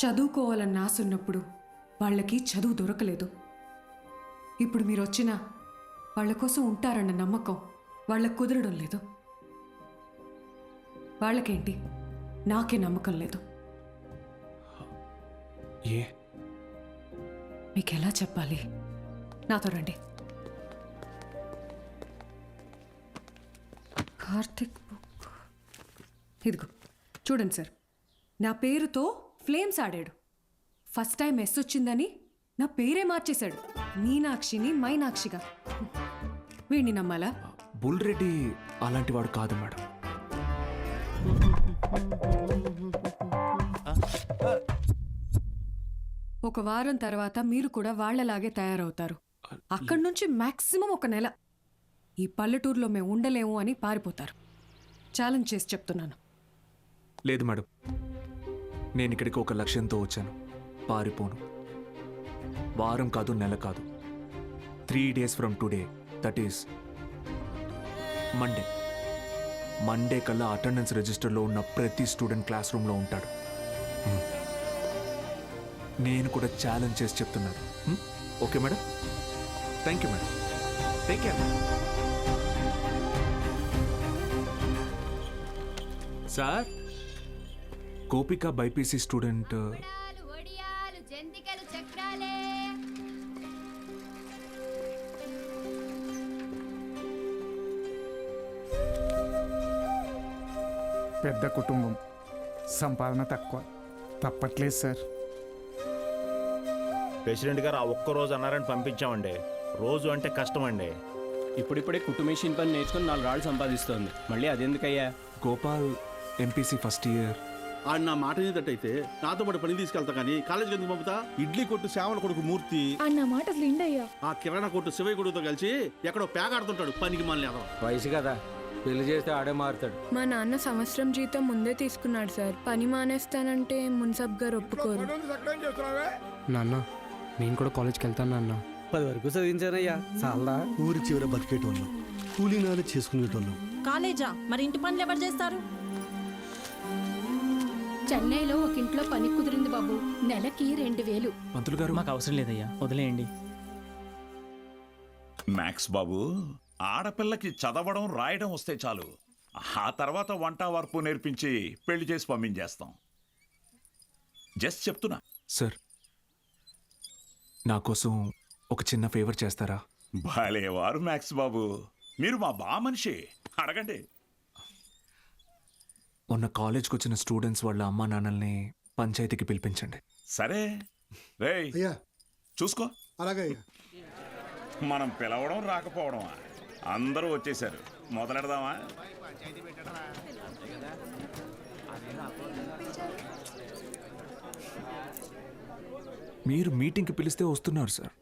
చదువుకోవాలన్న ఆశ ఉన్నప్పుడు వాళ్ళకి చదువు దొరకలేదు. ఇప్పుడు మీరు వచ్చినా వాళ్ళ కోసం ఉంటారన్న నమ్మకం వాళ్ళకు కుదరడం లేదు. వాళ్ళకేంటి, నాకే నమ్మకం లేదు. ఏ మీకెలా చెప్పాలి? నాతో రండి. కార్తిక్ బుక్ ఇదిగో చూడండి సార్. నా పేరుతో ఫ్లేమ్స్ ఆడాడు. ఫస్ట్ టైం ఎస్ వచ్చిందని నా పేరే మార్చేశాడు. మీనాక్షిని మైనాక్షిగా. వీడిని నమ్మాలా? బుల్రెడ్డి అలాంటి వాడు కాదు మేడం. ఒక వారం తర్వాత మీరు కూడా వాళ్లలాగే తయారవుతారు. అక్కడి నుంచి మాక్సిమం 1 నెల ఈ పల్లెటూరులో మేము ఉండలేము అని పారిపోతారు. ఛాలెంజ్ చేసి చెప్తున్నాను. లేదు మేడం, నేను ఇక్కడికి ఒక లక్ష్యంతో వచ్చాను. పారిపోను. వారం కాదు, నెల కాదు, 3 days from today, that is Monday కల్లా అటెండెన్స్ రిజిస్టర్లో ఉన్న ప్రతి స్టూడెంట్ క్లాస్ రూమ్లో ఉంటాడు. నేను కూడా ఛాలెంజ్ చేసి చెప్తున్నాను. Okay madam? Thank you madam. Take care. Sir Gopika BiPC student పెద్ద కుటుంబం, సంపాదన తక్కువ, తప్పట్లేదు సార్. ప్రెసిడెంట్ గారు ఆ ఒక్క రోజు అన్నారని పంపించామండి. రోజు అంటే కష్టం అండి. ఇప్పుడిప్పుడే కుటుంబేషన్ పని నేర్చుకుని 4 రాళ్ళు సంపాదిస్తోంది. మళ్ళీ అదెందుకయ్యా? Gopal MPC first year. ఆడు నా మాట ఏదట్టయితే నాతో పాటు పని తీసుకెళ్తా కానీ కాలేజీకి ఎందుకు పంపుతా? ఇడ్లీ కొట్టు సేవల కొడుకు మూర్తి అన్న మాట లిండయ్యా ఆ కిరాణా కొట్టు శివయ్య కొడుకుతో కలిసి ఎక్కడో పేకాడుతుంటాడు. పనికి మళ్ళీ వయసు కదా, పెళ్లి చేస్తే ఆడే మారుతాడు. మా నాన్న సంవత్సరం జీతం ముందే తీసుకున్నాడు సార్. పని మానేస్తానంటే మున్సబ్ గారు ఒప్పుకోరు. నాన్న నేను కూడా కాలేజ్కి వెళ్తాను నాన్న. 10 వరకు చదివించానయ్యా. చాలా ఊరి చివర బతికేటోళ్ళం, కూలీనాలు చేసుకునేటోళ్ళం. కాలేజా మరి ఇంటి పనులు ఎవరు చేస్తారు? చెన్నైలో ఒక ఇంట్లో పని కుదిరింది బాబు, నెలకి 2000. పంతులు గారు మాకు అవసరం లేదయ్యా, వదిలేయండి. మ్యాక్స్ బాబు, ఆడపిల్లకి చదవడం రాయడం వస్తే చాలు, ఆ తర్వాత వంట వరపు నేర్పించి పెళ్లి చేసి పంపించేస్తాం. జస్ట్ చెప్తున్నా. సార్ నా కోసం ఒక చిన్న ఫేవర్ చేస్తారా? భలేవారు మ్యాక్స్ బాబు, మీరు మా బా మనిషి, అడగండి. మొన్న కాలేజ్కి వచ్చిన స్టూడెంట్స్ వాళ్ళ అమ్మా నాన్నల్ని పంచాయతీకి పిలిపించండి. సరే రేయ్ చూసుకో. అలాగే. మనం పిలవడం రాకపోవడమా, అందరూ వచ్చేసారు. మొదలెడదామా? మీరు మీటింగ్కి పిలిస్తే వస్తున్నారు సార్,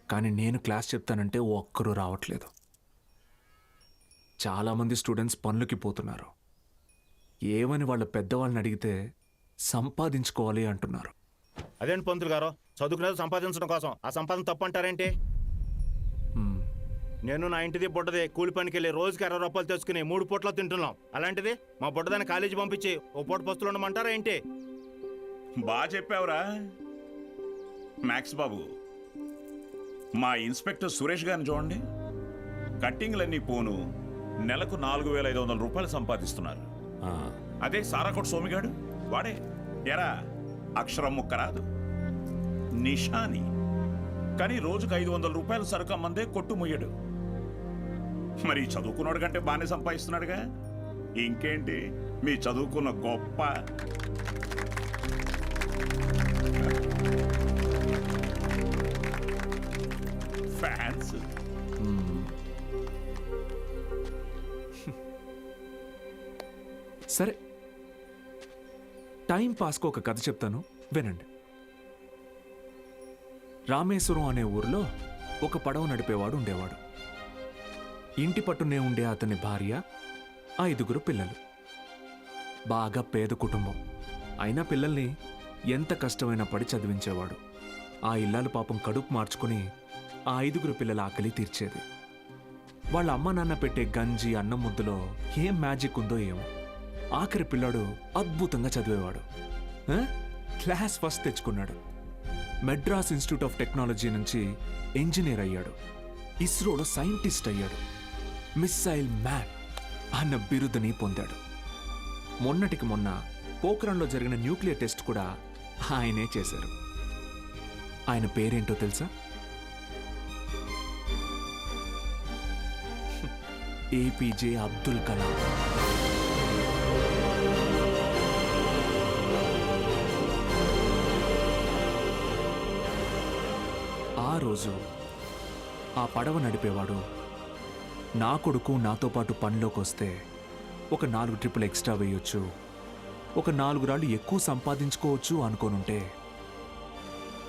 కానీ నేను క్లాస్ చెప్తానంటే ఒక్కరూ రావట్లేదు. చాలామంది స్టూడెంట్స్ పనులకి పోతున్నారు. ఏమని వాళ్ళ పెద్దవాళ్ళని అడిగితే సంపాదించుకోవాలి అంటున్నారు. అదేంటి పంతులు గారు, చదువుకునేది సంపాదించడం కోసం, ఆ సంపాదన తప్పు అంటారేంటి? నేను నా ఇంటిది బుడ్డది కూలి పనికి వెళ్ళి రోజుకి 60 రూపాయలు తెచ్చుకుని 3 పూట్ల తింటున్నాం. అలాంటిది మా బుడ్డదాన్ని కాలేజీ పంపించి ఓ పూట పస్తులు ఉండమంటారా ఏంటి? బాగా చెప్పావురా మ్యాక్స్ బాబు. మా ఇన్స్పెక్టర్ సురేష్ గారిని చూడండి, కట్టింగ్లన్నీ పోను నెలకు 4500 రూపాయలు సంపాదిస్తున్నారు. అదే సారాకోట్ సోమిగాడు, వాడే ఎరా అక్షరం ముక్క రాదు, నిషాని, కానీ రోజుకు 500 రూపాయలు సరుకు అమ్మందే కొట్టు ముయ్యడు. మరి చదువుకున్నాడు కంటే బాగానే సంపాదిస్తున్నాడుగా. ఇంకేంటి మీ చదువుకున్న గొప్ప. ఫ్యాన్స్. సరే, టైం పాస్కు ఒక కథ చెప్తాను, వినండి. రామేశ్వరం అనే ఊరిలో ఒక పడవ నడిపేవాడు ఉండేవాడు. ఇంటి పట్టునే ఉండే అతని భార్య, 5 పిల్లలు. బాగా పేద కుటుంబం అయినా పిల్లల్ని ఎంత కష్టమైనా పడి చదివించేవాడు. ఆ ఇల్లాలు పాపం కడుపు మార్చుకుని ఆ 5 పిల్లల ఆకలి తీర్చేది. వాళ్ళ అమ్మ నాన్న పెట్టే గంజి అన్నం ముద్దలో ఏం మ్యాజిక్ ఉందో ఏమో, ఆఖరి పిల్లాడు అద్భుతంగా చదివేవాడు. క్లాస్ ఫస్ట్ తెచ్చుకున్నాడు. మెడ్రాస్ ఇన్స్టిట్యూట్ ఆఫ్ టెక్నాలజీ నుంచి ఇంజనీర్ అయ్యాడు. ఇస్రోలో సైంటిస్ట్ అయ్యాడు. మిస్సైల్ మ్యాన్ అన్న బిరుదుని పొందాడు. మొన్నటికి మొన్న పోఖ్రాన్లో జరిగిన న్యూక్లియర్ టెస్ట్ కూడా ఆయనే చేశారు. ఆయన పేరేంటో తెలుసా? ఏపీజే అబ్దుల్ కలాం. ఆ రోజు ఆ పడవ నడిపేవాడు, నా కొడుకు నాతో పాటు పనిలోకి వస్తే ఒక 4 ట్రిప్పులు ఎక్స్ట్రా వేయొచ్చు, ఒక 4 రాళ్ళు ఎక్కువ సంపాదించుకోవచ్చు అనుకోనుంటే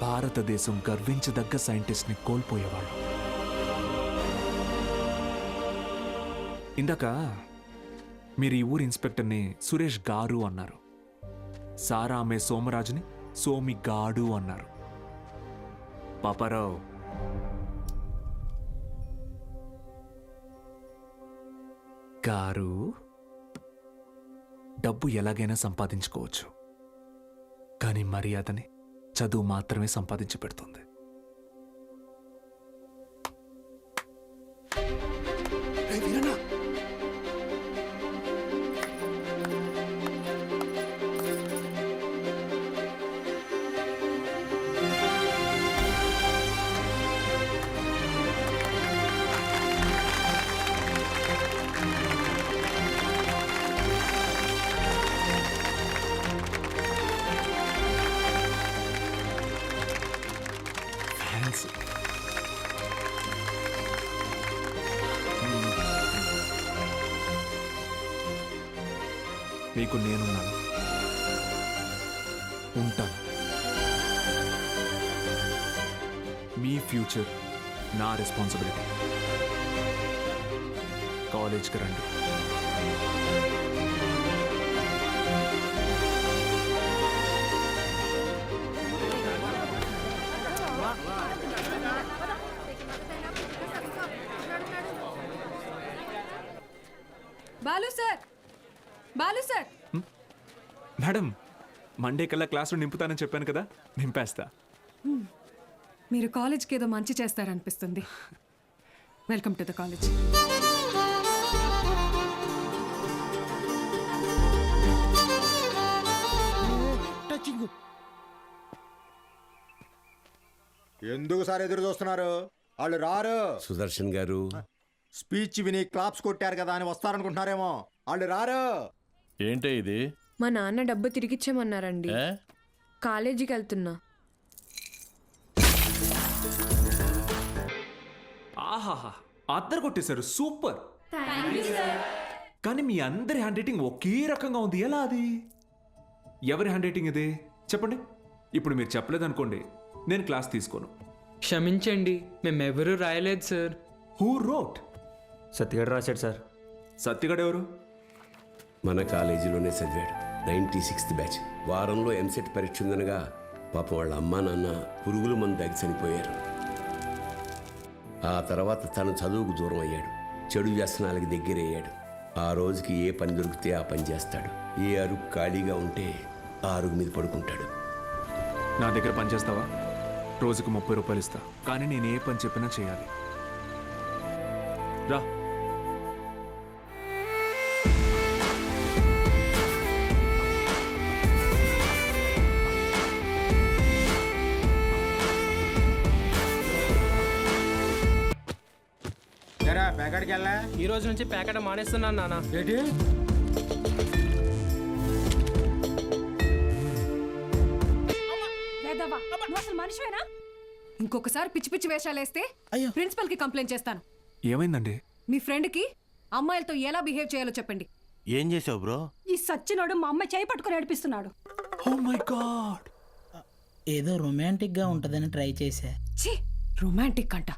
భారతదేశం గర్వించదగ్గ సైంటిస్ట్ని కోల్పోయేవాళ్ళు. ఇందాక మీరు ఈ ఊరి ఇన్స్పెక్టర్ని సురేష్ గారు అన్నారు. సారా ఆమె సోమరాజుని సోమి గాడు అన్నారు. పాపారావు, గారు డబ్బు ఎలాగైనా సంపాదించుకోవచ్చు, కానీ మర్యాదని చదువు మాత్రమే సంపాదించి పెడుతుంది. మీకు నేనున్నాను, ఉంటాను. మీ ఫ్యూచర్ నా రెస్పాన్సిబిలిటీ. కాలేజ్కి రండి. Balu sir, Balu sir. Madam, Monday కల్లా క్లాసులు నింపుతానని చెప్పాను కదా, నింపేస్తా. మీరు కాలేజ్కి ఏదో మంచి చేస్తారనిపిస్తుంది. Welcome to the college. ఎందుకు సార్ ఎదురు చూస్తున్నారు? వాళ్ళు రారు. సుదర్శన్ గారు, స్పీచ్ విని క్లాప్స్ కొట్టారు కదా అని వస్తారనుకుంటున్నారేమో. వాళ్ళు రారు. ఏంటే ఇది? మా నాన్న డబ్బు తిరిగిచ్చేమన్నారండి. కాలేజీకి వెళ్తున్నా. ఆహాహా, అద్దరు కొట్టేశారు, సూపర్. కానీ మీ అందరి హ్యాండ్ రైటింగ్ ఒకే రకంగా ఉంది, ఎలా అది? ఎవరి హ్యాండ్ రైటింగ్ ఇది చెప్పండి. ఇప్పుడు మీరు చెప్పలేదనుకోండి, నేను క్లాస్ తీసుకోను. క్షమించండి, మేమెవరూ రాయలేదు సార్. Who wrote? సత్యగడ రాశాడు సార్. సత్యగడ ఎవరు? మన కాలేజీలోనే చదివాడు. 96th batch. వారంలో ఎంసెట్ పరీక్ష ఉందనగా పాపం వాళ్ళ అమ్మా నాన్న పురుగుల మందు దాగి చనిపోయారు. ఆ తర్వాత తను చదువుకు దూరం అయ్యాడు, చెడు వ్యసనాలకి దగ్గరయ్యాడు. ఆ రోజుకి ఏ పని దొరికితే ఆ పని చేస్తాడు. ఏ అరుగు ఖాళీగా ఉంటే ఆ అరుగు మీద పడుకుంటాడు. నా దగ్గర పని చేస్తావా? రోజుకు 30 రూపాయలు ఇస్తా, కానీ నేను ఏ పని చెప్పినా చేయాలి. రా. ఈ రోజు నుంచి ప్యాకెట్ మానేస్తున్నాను నాన్న. ఏంటి? మనిషివేనా? ఇంకొకసారి పిచ్చి పిచ్చి వేషాలు వేస్తే ప్రిన్సిపల్ కి కంప్లైంట్ చేస్తాను. ఏమైందండి? మీ ఫ్రెండ్ కి అమ్మాయిలతో ఎలా బిహేవ్ చేయాలో చెప్పండి. ఏం చేసావు బ్రో? ఈ సచ్చినోడు మా అమ్మాయి చేయి పట్టుకుని నడిపిస్తున్నాడు. Oh my god. ఏదో రొమాంటిక్ గా ఉంటదని ట్రై చేశా. ఛీ, రొమాంటిక్ అంట.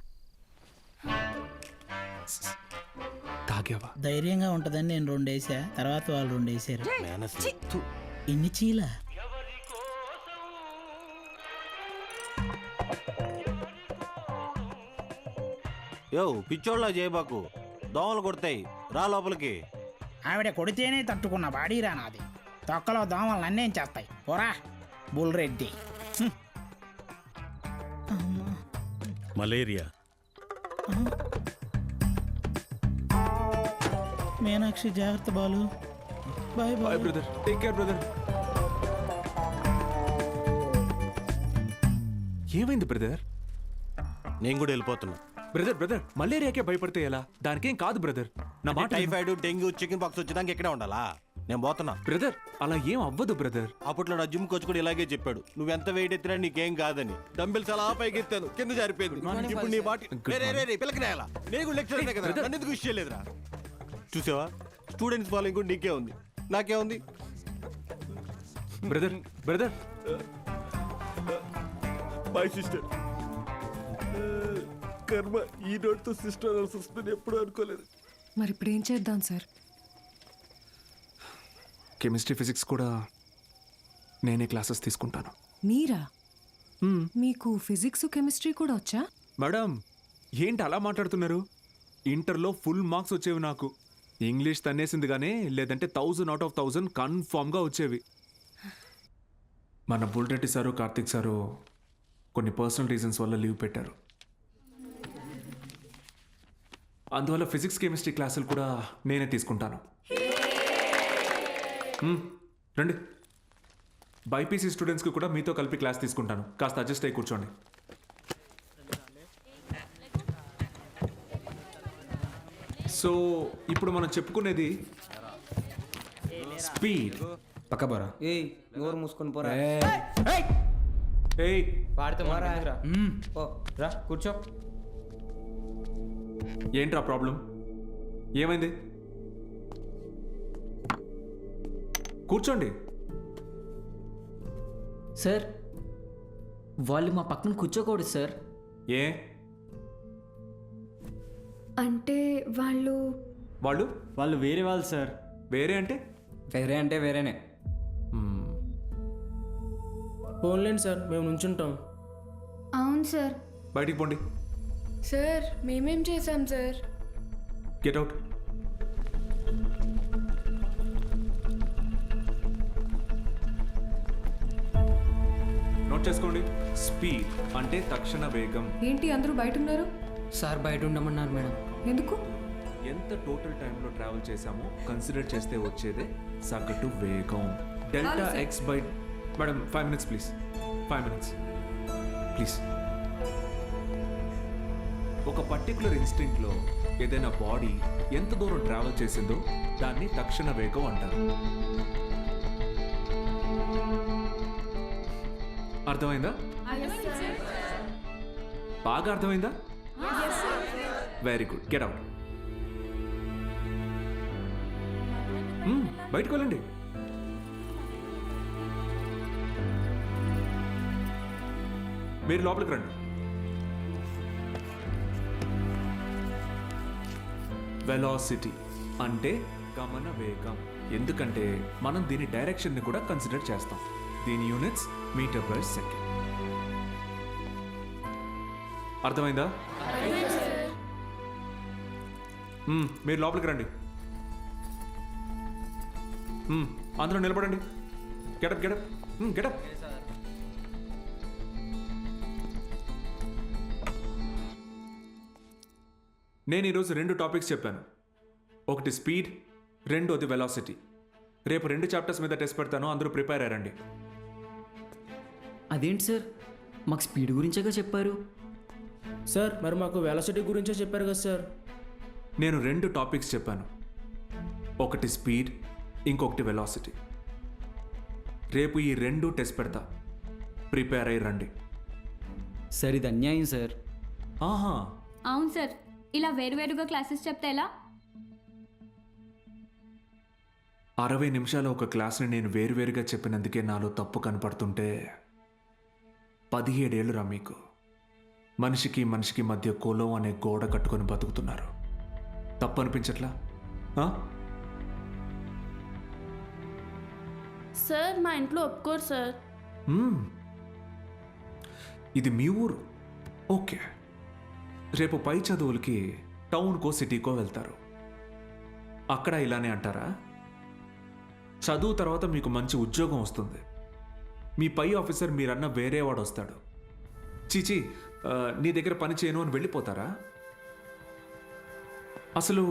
తాగావా? ధైర్యంగా ఉంటదని నేను 2 వేసా, తర్వాత వాళ్ళు 2 వేసారు. ఇన్ని చీల. యో పిచ్చోళ్ళ చేయబాకు, దోమలు కొడతాయి, రా లోపలికి. ఆవిడ కొడితేనే తట్టుకున్న బాడీరా నాది. తొక్కలో దోమలు నన్నేం చేస్తాయి? పోరా బుల్రెడ్డి. మలేరియా. మీనాక్షి జాగ్రత్త Balu. Bye bye brother, take care brother. ఏమైంది బ్రదర్? నేను కూడా వెళ్ళిపోతున్నా. బ్రదర్ మలేరియాకే భయపడితే ఎలా? దానికేం కాదు బ్రదర్. నా మాట. టైఫాయిడ్, డెంగ్యూ, చికెన్ పాక్స్ వచ్చేదానికి ఎక్కడే ఉండాలా? నేను పోతున్నా. బ్రదర్ అలా ఏం అవ్వదు బ్రదర్. అప్పట్లో నా జిమ్ కోచ్ కూడా ఇలాగే చెప్పాడు, నువ్వెంత వెయిట్ ఎత్తినా నీకేం కాదని. డంబిల్స్ అలా పైకి ఎత్తాను, కింద జారిపోయింది. ఇప్పుడు నీ బాటి పిల్లకి నేలా? నేను లెక్చర్ కదా, నన్ను ఎందుకు విషయం లేదురా? చూసావా, స్టూడెంట్స్ ఫాలోయింగ్ కూడా నీకే ఉంది, నాకే ఉంది. Brother my sister. కర్మ, ఈ నోట్తో సిస్టర్ అనాల్సి వస్తుంది, ఎప్పుడు అనుకోలేదు. మరి ఇప్పుడు ఏం చేద్దాం సార్? కెమిస్ట్రీ, ఫిజిక్స్ కూడా నేనే క్లాసెస్ తీసుకుంటాను. మీరా? మీకు ఫిజిక్స్, కెమిస్ట్రీ కూడా వచ్చా? మేడం ఏంటి అలా మాట్లాడుతున్నారు? ఇంటర్లో ఫుల్ మార్క్స్ వచ్చేవి నాకు. ఇంగ్లీష్ తన్నేసింది కానీ, లేదంటే 1000 out of 1000 కన్ఫామ్గా వచ్చేవి. మన బుల్రెడ్డి సారు, కార్తిక్ సారు కొన్ని పర్సనల్ రీజన్స్ వల్ల లీవ్ పెట్టారు. అందువల్ల ఫిజిక్స్, కెమిస్ట్రీ క్లాసులు కూడా నేనే తీసుకుంటాను. రండి. బైపీసీ స్టూడెంట్స్కి కూడా మీతో కలిపి క్లాస్ తీసుకుంటాను. కాస్త అడ్జస్ట్ అయ్యి కూర్చోండి. సో ఇప్పుడు మనం చెప్పుకునేది స్పీడ్. పక్క పోరా. నోరు మూసుకొని పోరా. వాడితే రా కూర్చో. ఏంట్రా ప్రాబ్లం? ఏమైంది? కూర్చోండి. సార్ వాళ్ళు మా పక్కన కూర్చోకూడదు సార్. ఏ అంటే వాళ్ళు వాళ్ళు వాళ్ళు వేరే వాళ్ళు సార్. వేరే అంటే వేరే అంటే వేరేనే. ఫోన్లేండి సార్, మేము నుంచుంటాం. అవును సార్. బయటికి పోండి. సార్ మేమేం చేశాం సార్? Get out. నోట్ చేసుకోండి. స్పీడ్ అంటే తక్షణ వేగం. ఏంటి అందరూ బయట ఉన్నారు? సార్ బయట ఉండమన్నారు మేడం. ఎందుకు? ఎంత టోటల్ టైంలో ట్రావెల్ చేశామో కన్సిడర్ చేస్తే వచ్చేదే సగటు వేగం. Delta X by madam 5 minutes please. 5 minutes please. ఒక పర్టికులర్ ఇన్స్టింక్ట్లో ఏదైనా బాడీ ఎంత దూరం ట్రావెల్ చేసిందో దాన్ని తక్షణ వేగం అంటారు. అర్థమైందా? బాగా అర్థమైందా? Very good. Get out. బయటకు వెళ్ళండి. మీరు లోపలికి రండి. వెలాసిటీ అంటే గమన వేగం. ఎందుకంటే మనం దీని డైరెక్షన్ని కూడా కన్సిడర్ చేస్తాం. దీని యూనిట్స్ మీటర్ పర్ సెకండ్. అర్థమైందా? మీరు లోపలికి రండి. అందరూ నిలబడండి. Get up get up get up. నేను ఈరోజు 2 టాపిక్స్ చెప్పాను. ఒకటి స్పీడ్, రెండోది వెలాసిటీ. రేపు 2 చాప్టర్స్ మీద టెస్ట్ పెడతాను, అందరూ ప్రిపేర్ అయ్యారండి. అదేంటి సార్, మాకు స్పీడ్ గురించేగా చెప్పారు. సార్ మరి మాకు వెలాసిటీ గురించే చెప్పారు కదా సార్. నేను 2 టాపిక్స్ చెప్పాను. ఒకటి స్పీడ్, ఇంకొకటి వెలాసిటీ. రేపు ఈ 2 టెస్ట్ పెడతా, ప్రిపేర్ అయ్యి రండి. సార్ ఇది అన్యాయం సార్. ఆహా అవును సార్, ఇలా వేరువేరుగా క్లాసెస్ చెప్తే ఎలా? 60 నిమిషాల ఒక క్లాస్ని నేను వేరువేరుగా చెప్పినందుకే నాలో తప్పు కనపడుతుంటే 17 ఏళ్ళురా మీకు. మనిషికి మనిషికి మధ్య కులం అనే గోడ కట్టుకొని బతుకుతున్నారు. తప్పు అనిపించట్లా? సార్ మా ఇంట్లో ఒప్పుకోరు సార్. ఇది మీ ఊరు, ఓకే. రేపు పై చదువులకి టౌన్కో సిటీకో వెళ్తారు. అక్కడ ఇలానే అంటారా? చదువు తర్వాత మీకు మంచి ఉద్యోగం వస్తుంది. మీ పై ఆఫీసర్ మీరన్న వేరేవాడు వస్తాడు. చీచి నీ దగ్గర పని చేయను అని వెళ్ళిపోతారా? అసలు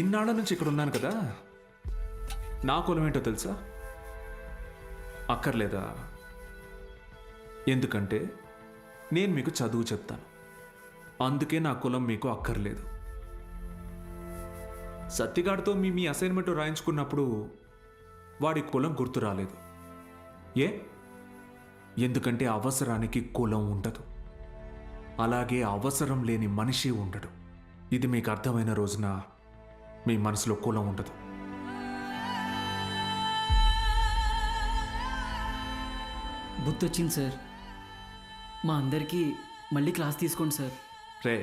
ఇన్నాళ్ళ నుంచి ఇక్కడ ఉన్నాను కదా, నా కులం ఏంటో తెలుసా? అక్కర్లేదా? ఎందుకంటే నేను మీకు చదువు చెప్తాను, అందుకే నా కులం మీకు అక్కర్లేదు. సత్తిగాడితో మీ అసైన్మెంట్ రాయించుకున్నప్పుడు వాడి కులం గుర్తు రాలేదు. ఎందుకంటే అవసరానికి కులం ఉండదు, అలాగే అవసరం లేని మనిషి ఉండడు. ఇది మీకు అర్థమైన రోజున మీ మనసులో కులం ఉండదు. బుద్ధి వచ్చింది సార్. మా అందరికీ మళ్ళీ క్లాస్ తీసుకోండి సార్. రే,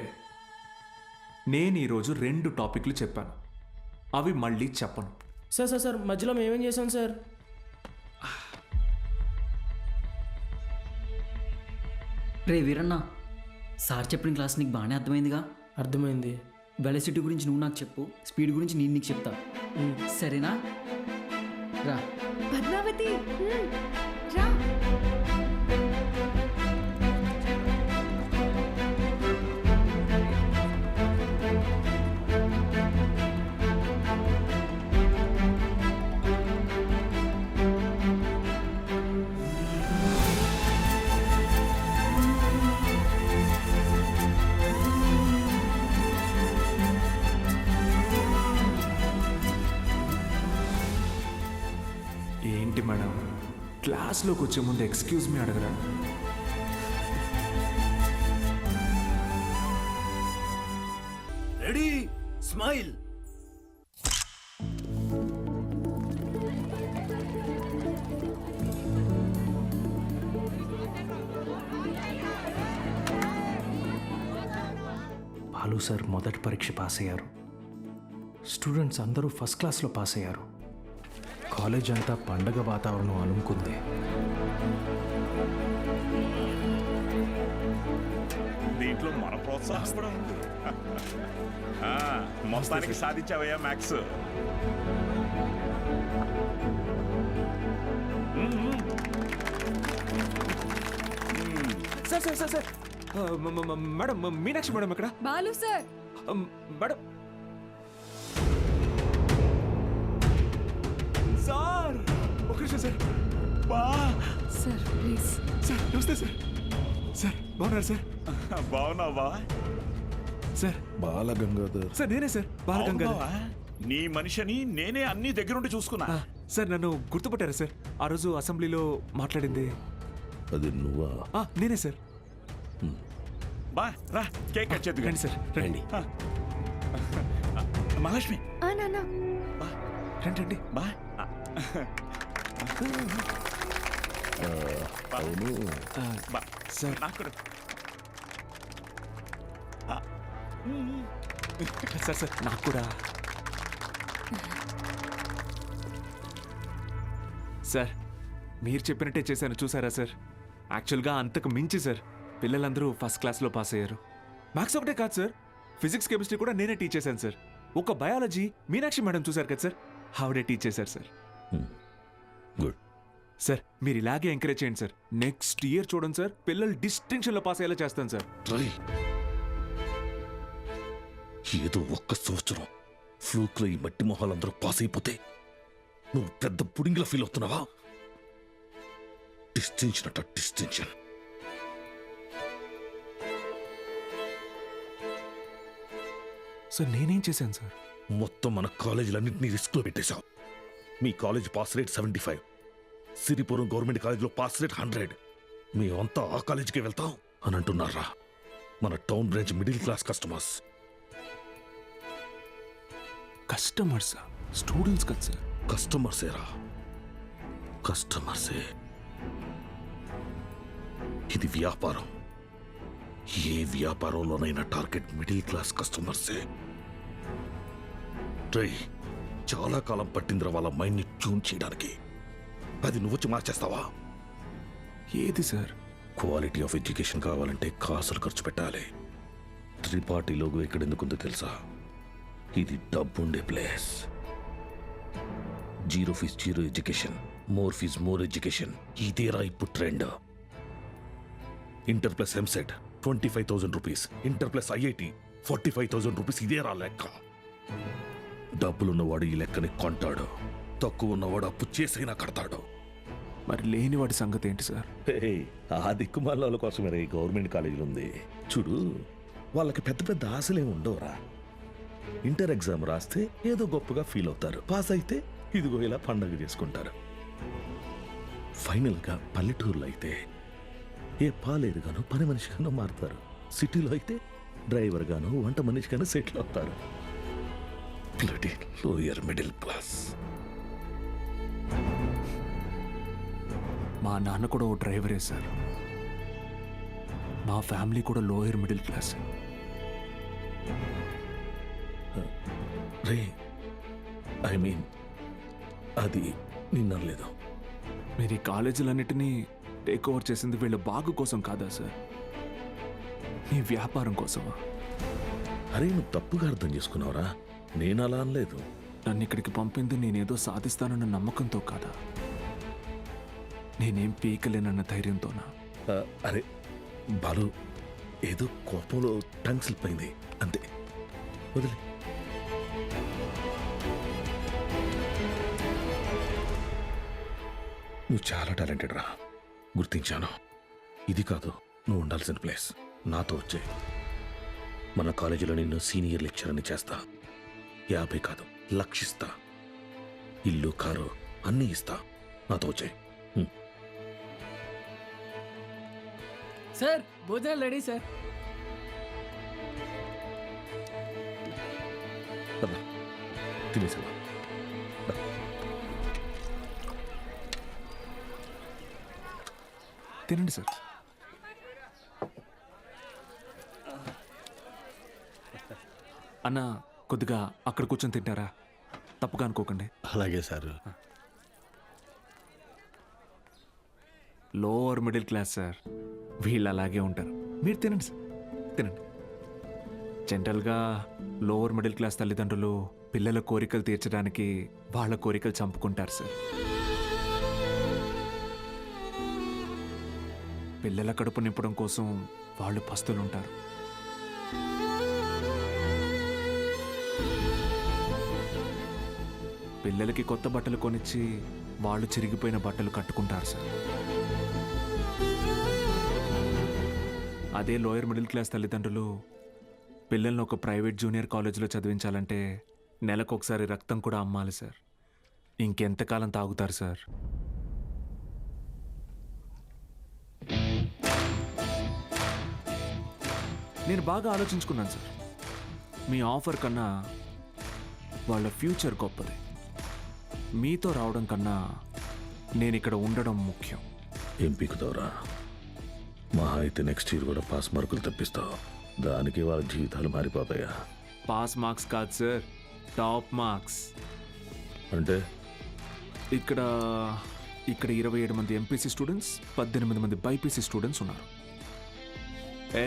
నేను ఈరోజు 2 టాపిక్లు చెప్పాను, అవి మళ్ళీ చెప్పను. సార్ సార్ సార్ మధ్యలో మేమేం చేసాం సార్? రే వీరన్న, సార్ చెప్పిన క్లాస్ నీకు బాగానే అర్థమైందిగా? అర్థమైంది. వెలాసిటీ గురించి నువ్వు నాకు చెప్పు, స్పీడ్ గురించి నేను నీకు చెప్తా, సరేనా? రా పద్మావతి, రా. ఏంటి మేడం, క్లాస్లోకి వచ్చే ముందు ఎక్స్క్యూజ్ మీ అడగరా? Ready, smile. సార్ మొదటి పరీక్ష పాస్ అయ్యారు. స్టూడెంట్స్ అందరూ ఫస్ట్ క్లాస్లో పాస్ అయ్యారు. కాలేజ్ అంతా పండగ వాతావరణం అలుముకుంది. దీంట్లో మన ప్రోత్సాహం కూడా ఉంది. మొత్తానికి సాధించావయ్యా maths. Sir sir sir sir madam, Meenakshi madam ఇక్కడ. బాలు సార్. మేడం సార్, ఒక నిమిషం సార్. Sir please. సార్ నమస్తే సార్. సార్ బాగున్నారు సార్? బాగున్నావా సార్? బాలగంగాధర్ సార్ నేనే సార్, బాలగంగాధర్. అవునావా? నీ మనిషిని నేనే అన్ని దగ్గరుండి చూసుకున్నా. సార్ నన్ను గుర్తుపట్టారా సార్? ఆ రోజు అసెంబ్లీలో మాట్లాడింది అది నువ్వా? నేనే సార్. బా రా, కేక్ కట్ చేద్దు రండి సార్, రండి. మహాలక్ష్మి నాన్న రండి రండి. బా అవును. సార్ నాకు సార్ సార్ నాకు కూడా. సార్ మీరు చెప్పినట్టే చేశాను, చూసారా సార్? యాక్చువల్గా అంతకు మించి సార్, పిల్లలందరూ ఫస్ట్ క్లాస్లో పాస్ అయ్యారు. మ్యాథ్స్ ఒకటే కాదు సార్, ఫిజిక్స్ కెమిస్ట్రీ కూడా నేనే టీచ్ చేశాను సార్. ఒక బయాలజీ మీనాక్షి మేడం చూశారు కదా సార్, ఆవిడే టీచ్ చేశారు సార్. గుడ్ సార్ మీరు ఇలాగే ఎంకరేజ్ చేయండి సార్. నెక్స్ట్ ఇయర్ చూడండి సార్, పిల్లలు డిస్టింక్షన్లో పాస్ అయ్యేలా చేస్తాను సార్. ఏదో ఒక్క సంవత్సరం ఫ్లూక్లో ఈ మట్టి మొహాలందరూ పాస్ అయిపోతే నువ్వు పెద్ద పుడింగిలా ఫీల్ అవుతున్నావా? డిస్టింక్షన్ అట డిస్టింక్షన్. సార్ నేనేం చేశాను సార్? మొత్తం మన కాలేజీలన్నింటినీ రిస్క్లో పెట్టేశావు. మీ college pass rate 75, Siripuram government కాలేజ్లో పాస్ రేట్ 100. మేమంతా ఆ కాలేజీకి వెళ్తాం అని అంటున్నారా? మన town branch middle class customers. Customers students కదా సార్? కస్టమర్సేరా, కస్టమర్సే. ఇది వ్యాపారం. ఏ వ్యాపారంలోనైనా టార్గెట్ మిడిల్ క్లాస్ కస్టమర్సే. చాలా కాలం పట్టిందిరా వాళ్ళ మైండ్ని ట్యూన్ చేయడానికి. అది నువ్వొచ్చి మార్చేస్తావా? ఏది సార్? క్వాలిటీ ఆఫ్ ఎడ్యుకేషన్ కావాలంటే కాసులు ఖర్చు పెట్టాలి. త్రిపాఠి లోగో ఇక్కడ ఎందుకుందో తెలుసా? ఇది డబ్బుండే place. Zero fees zero education, more fees more education. ఇదేరా ఇప్పుడు trend. Inter plus EAMCET 25,000 rupees, inter plus IIT 45,000 rupees. ఇదేరా లెక్క. డబ్బులున్నవాడు ఈ లెక్కని కొంటాడు, తక్కువ ఉన్నవాడు అప్పు చేసైనా కడతాడు. మరి లేనివాడి సంగతి ఏంటి సార్? ఆ దిక్కుమాల కోసమే ఈ గవర్నమెంట్ కాలేజీలు ఉంది చూడు. వాళ్ళకి పెద్ద పెద్ద ఆశలే ఉండవురా. ఇంటర్ ఎగ్జామ్ రాస్తే ఏదో గొప్పగా ఫీల్ అవుతారు, పాస్ అయితే ఇదిగో ఇలా పండగ చేసుకుంటారు. ఫైనల్గా పల్లెటూరులో అయితే ఏ పాలేరుగానో పని మనిషిగానో మారుతారు. సిటీలో అయితే డ్రైవర్ గానో వంట మనిషిగానో సెటిల్ అవుతారు. Lower middle class. మా నాన్న కూడా ఓ డ్రైవరే సార్. మా ఫ్యామిలీ కూడా lower middle class. Ray I mean అది నిన్నలేదు. మీరు ఈ కాలేజీలన్నిటినీ టేక్ ఓవర్ చేసింది వీళ్ళ బాగు కోసం కాదా సార్? మీ వ్యాపారం కోసమా? అరే నువ్వు తప్పుగా అర్థం చేసుకున్నావురా. నేను అలా అనలేదు. నన్ను ఇక్కడికి పంపింది నేనేదో సాధిస్తానన్న నమ్మకంతో కాదా, నేనేం పీకలేనన్న ధైర్యంతోనా? అరే బాలు, ఏదో కోపంలో టంగ్ స్లిప్ అయింది అంతే, వదిలే. నువ్వు చాలా టాలెంటెడ్ రా, గుర్తించాను. ఇది కాదు నువ్వు ఉండాల్సిన ప్లేస్. నాతో వచ్చే మన కాలేజీలో నిన్ను సీనియర్ లెక్చరర్ని చేస్తా. 50 కాదు, లక్షిస్తా. ఇల్లు కారు అన్నీ ఇస్తా. నాతో వచ్చే. సార్ భోజనాలు రెడీ సార్. తినేసా? తినండి సార్. అన్న కొద్దిగా అక్కడ కూర్చొని తింటారా? తప్పుగా అనుకోకండి. అలాగే sir. Lower middle class sir, వీళ్ళు అలాగే ఉంటారు. మీరు తినండి సార్, తినండి. జనరల్గా లోవర్ మిడిల్ క్లాస్ తల్లిదండ్రులు పిల్లల కోరికలు తీర్చడానికి వాళ్ళ కోరికలు చంపుకుంటారు సార్. పిల్లల కడుపు నింపడం కోసం వాళ్ళు పస్తులుంటారు. పిల్లలకి కొత్త బట్టలు కొనిచ్చి వాళ్ళు చిరిగిపోయిన బట్టలు కట్టుకుంటారు సార్. అదే లోయర్ మిడిల్ క్లాస్ తల్లిదండ్రులు పిల్లల్ని ఒక ప్రైవేట్ జూనియర్ కాలేజీలో చదివించాలంటే నెలకొకసారి రక్తం కూడా అమ్మాలి సార్. ఇంకెంతకాలం తాగుతారు సార్? నేను బాగా ఆలోచించుకున్నాను సార్. మీ ఆఫర్ కన్నా వాళ్ళ ఫ్యూచర్ గొప్పది. మీతో రావడం కన్నా నేను ఇక్కడ ఉండడం ముఖ్యం. ఏం పీకుతావురా? మహా అయితే నెక్స్ట్ ఇయర్ కూడా పాస్ మార్కులు తెప్పిస్తావు. దానికి వాళ్ళ జీవితాలు మారిపోతాయా? పాస్ మార్క్స్ కాదు సార్, టాప్ మార్క్స్. అంటే ఇక్కడ 27 మంది ఎంపీసీ స్టూడెంట్స్, 18 మంది బైపీసీ స్టూడెంట్స్ ఉన్నారు.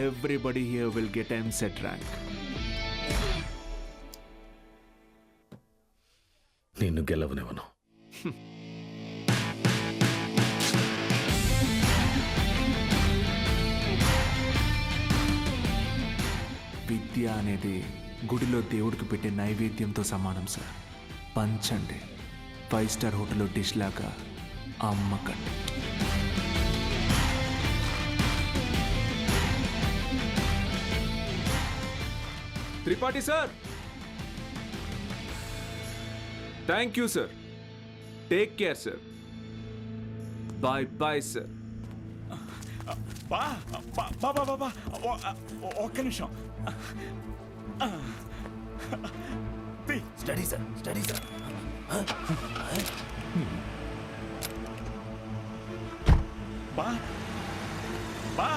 Everybody here will get EAMCET rank. నిన్ను గెలవనివ్వను. విద్య అనేది గుడిలో దేవుడికి పెట్టే నైవేద్యంతో సమానం సార్. పంచండి, 5 స్టార్ హోటల్లో డిష్ లాగా అమ్మకండి. Tripathi sir, thank you sir. Take care sir. Bye bye sir. బా బా బా బా బా ఒక్క నిమిషం. Study sir, study sir. బా బా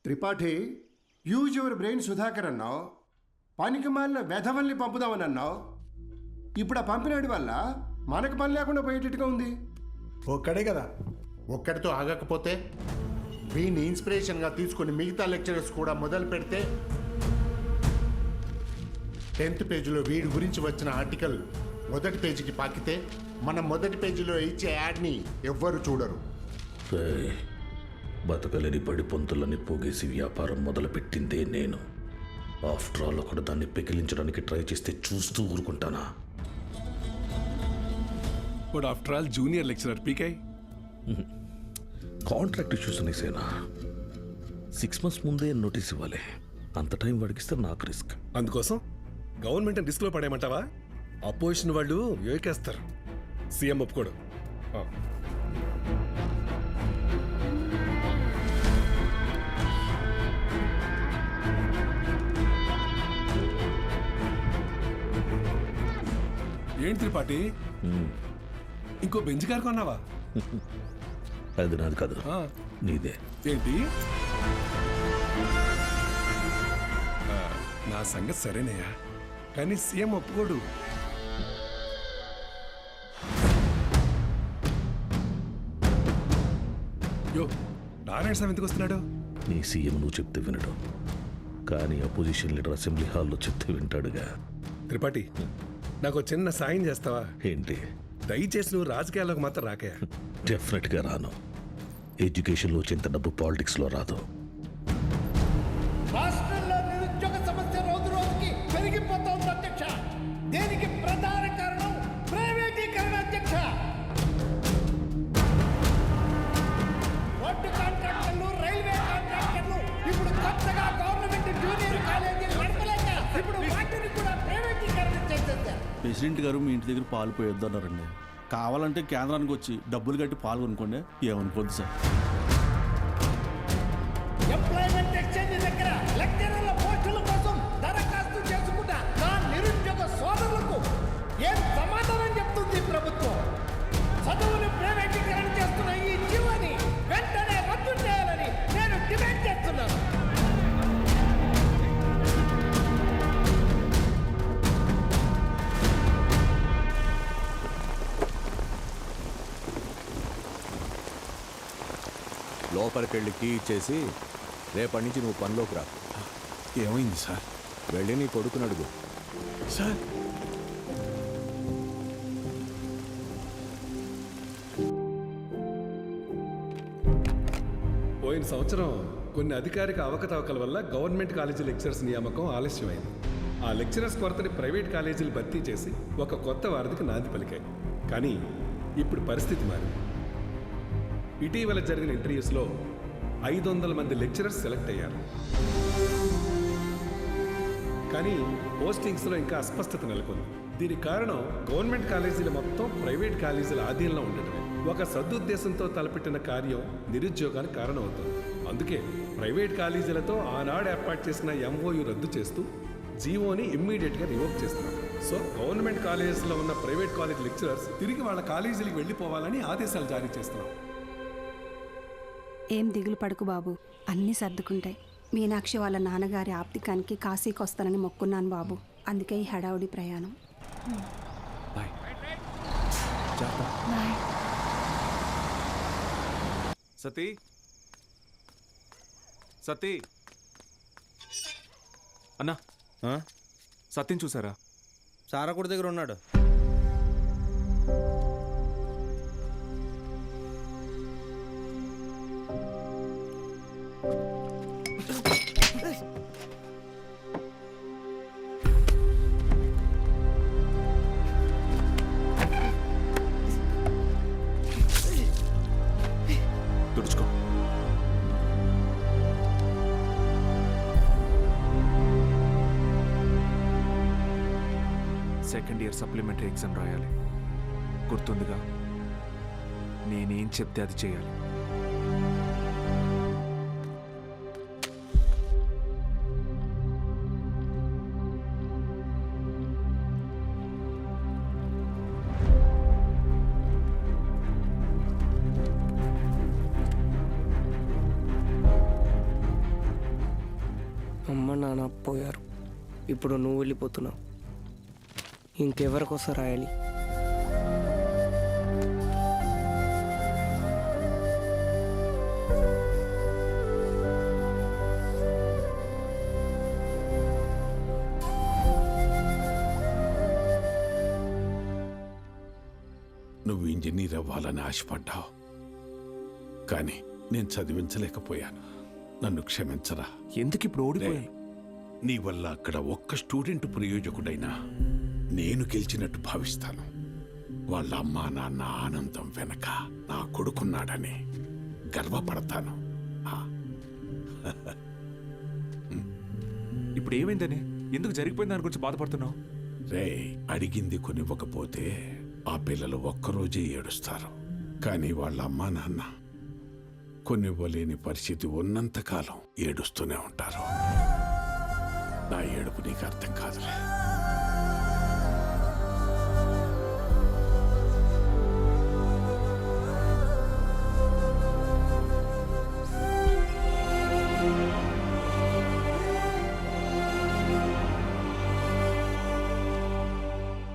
Tripathi, use your brain Sudhakar అన్నావు. పనికి మాలిన వెధవల్ని పంపుదామని అన్నావు. ఇప్పుడు ఆ పంపినాడి వల్ల మనకు పని లేకుండా పోయేటట్టుగా ఉంది. ఒక్కడే కదా, ఒక్కడితో ఆగకపోతే వీడిని ఇన్స్పిరేషన్గా తీసుకుని మిగతా లెక్చరర్స్ కూడా మొదలు పెడితే 10th పేజీలో వీడి గురించి వచ్చిన ఆర్టికల్ మొదటి పేజీకి పాకితే మనం మొదటి పేజీలో ఇచ్చే యాడ్ని ఎవ్వరు చూడరు. బతకలేని పడి పొంతులని పోగేసి వ్యాపారం మొదలుపెట్టిందే నేను. ఆఫ్టర్ ఆల్ ఒకడు దాన్ని పెకిలించడానికి ట్రై చేస్తే చూస్తూ ఊరుకుంటానా? But after all junior lecturer పీకే. కాంట్రాక్ట్ ఇష్యూస్ అనేసేనా? 6 months ముందే నోటీస్ ఇవ్వాలి. అంత టైం వాడికిస్తే నాకు రిస్క్. అందుకోసం గవర్నమెంట్ రిస్క్లో పడేయమంటావా? అపోజిషన్ వాళ్ళు ఏకేస్తారు, సీఎం ఒప్పుకోడు. ఏంటి త్రిపాఠి, ఇంకో బెంచ్ కారు కొన్నావా? అది నాది కాదు, నీదే. ఏంటి? నా సంగతి సరేనయ్యా, కానీ సీఎం ఒప్పుకోడు. యో, నారాయణ స్వామి ఎందుకు వస్తున్నాడు? నీ సీఎం నువ్వు చెప్తే వినడు, కానీ అపోజిషన్ లీడర్ అసెంబ్లీ హాల్లో చెప్తే వింటాడుగా. త్రిపాఠి, నాకు చిన్న సాయం చేస్తావా? ఏంటి? దయచేసి నువ్వు రాజకీయాల్లోకి మాత్రం రాకయా. డెఫినెట్గా రాను. ఎడ్యుకేషన్లో వచ్చేంత డబ్బు పాలిటిక్స్లో రాదు. రాష్ట్రంలో నిరుద్యోగ సమస్య రోజు రోజుకి పెరిగిపోతోంది అధ్యక్ష. దీనికి ప్రధాన కారణం ప్రైవేటీకరణ అధ్యక్ష. రోడ్డు కాంట్రాక్టర్లు, రైల్వే కాంట్రాక్టర్లు ఇప్పుడు కొత్తగా గవర్నమెంట్ జూనియర్ కాలేజీలు నడపలేక ఇప్పుడు వాటిని కూడా ప్రైవేటీకరణ చేసేసారు. ప్రెసిడెంట్ గారు మీ ఇంటి దగ్గర పాలు పోయొద్దన్నారండి. కావాలంటే కేంద్రానికి వచ్చి డబ్బులు కట్టి పాలు కొనుక్కోండి, ఏమనుకోద్దు సార్. ఎంప్లాయ్మెంట్ ఎక్స్చేంజ్ దగ్గర లెక్చరర్ల పోస్టుల కోసం దరఖాస్తు చేసుకున్న నా నిరుద్యోగ సోదరులకు ఏం సమాధానం చెప్తుంది ప్రభుత్వం? చదువుని ప్రైవేటీకరణ చేస్తున్న ఈ జీవోని వెంటనే రద్దు చేయాలని నేను డిమాండ్ చేస్తున్నాను. లోపలికి వెళ్ళి కీ ఇచ్చేసి రేపటి నుంచి నువ్వు పనిలోకి రా. ఏమైంది సార్? వెళ్ళి నీ కొడుకుని అడుగు. సార్ పోయిన సంవత్సరం కొన్ని అధికారిక అవకతవకల వల్ల గవర్నమెంట్ కాలేజీ లెక్చరర్స్ నియామకం ఆలస్యమైంది. ఆ లెక్చరర్స్ కొరతని ప్రైవేట్ కాలేజీలు భర్తీ చేసి ఒక కొత్త వారధికి నాంది పలికాయి. కానీ ఇప్పుడు పరిస్థితి మారింది. ఇటీవల జరిగిన ఇంటర్వ్యూస్లో 500 మంది లెక్చరర్స్ సెలెక్ట్ అయ్యారు. కానీ పోస్టింగ్స్లో ఇంకా అస్పష్టత నెలకొంది. దీనికి కారణం గవర్నమెంట్ కాలేజీలు మొత్తం ప్రైవేట్ కాలేజీల ఆధీనంలో ఉండటమే. ఒక సదుద్దేశంతో తలపెట్టిన కార్యం నిరుద్యోగానికి కారణమవుతుంది. అందుకే ప్రైవేట్ కాలేజీలతో ఆనాడు ఏర్పాటు చేసిన ఎంఓయు రద్దు చేస్తూ జీవోని ఇమ్మీడియట్గా రివోక్ చేస్తున్నారు. సో గవర్నమెంట్ కాలేజెస్లో ఉన్న ప్రైవేట్ కాలేజ్ లెక్చరర్స్ తిరిగి వాళ్ళ కాలేజీలకు వెళ్ళిపోవాలని ఆదేశాలు జారీ చేస్తున్నాం. ఏం దిగులు పడుకు బాబు, అన్నీ సర్దుకుంటాయి. మీనాక్షి వాళ్ళ నాన్నగారి ఆప్తికానికి కాశీకి వస్తానని మొక్కున్నాను బాబు. అందుకే ఈ హడావుడి ప్రయాణం. సతీ సతీ అన్నా, సత్యం చూసారా? సారాకుడి దగ్గర ఉన్నాడు. తుడుచుకో. సెకండ్ ఇయర్ సప్లిమెంటరీ ఎగ్జామ్ రాయాలి. గుర్తుందిగా? నేనేం చెప్తే అది చేయాలి. అమ్మ నాన్న పోయారు, ఇప్పుడు నువ్వు వెళ్ళిపోతున్నావు. ఇంకెవరికోసం రాయాలి? నువ్వు ఇంజనీర్ అవ్వాలని ఆశపడ్డావు, కానీ నేను చదివించలేకపోయాను. నన్ను క్షమించరా. ఎందుకు ఇప్పుడు ఓడిపోయాను? నీ వల్ల అక్కడ ఒక్క స్టూడెంట్ ప్రయోజకుడైనా నేను గెలిచినట్టు భావిస్తాను. వాళ్ళ అమ్మా నాన్న ఆనందం వెనక నా కొడుకున్నాడని గర్వపడతాను. ఇప్పుడు ఏమైందని, ఎందుకు జరిగిపోయింది దాని గురించి బాధపడుతున్నావు? రే, అడిగింది కొనివ్వకపోతే ఆ పిల్లలు ఒక్కరోజే ఏడుస్తారు. కానీ వాళ్ళ అమ్మా నాన్న కొనివ్వలేని పరిస్థితి ఉన్నంతకాలం ఏడుస్తూనే ఉంటారు. నా ఏడుపు నీకు అర్థం కాదులే.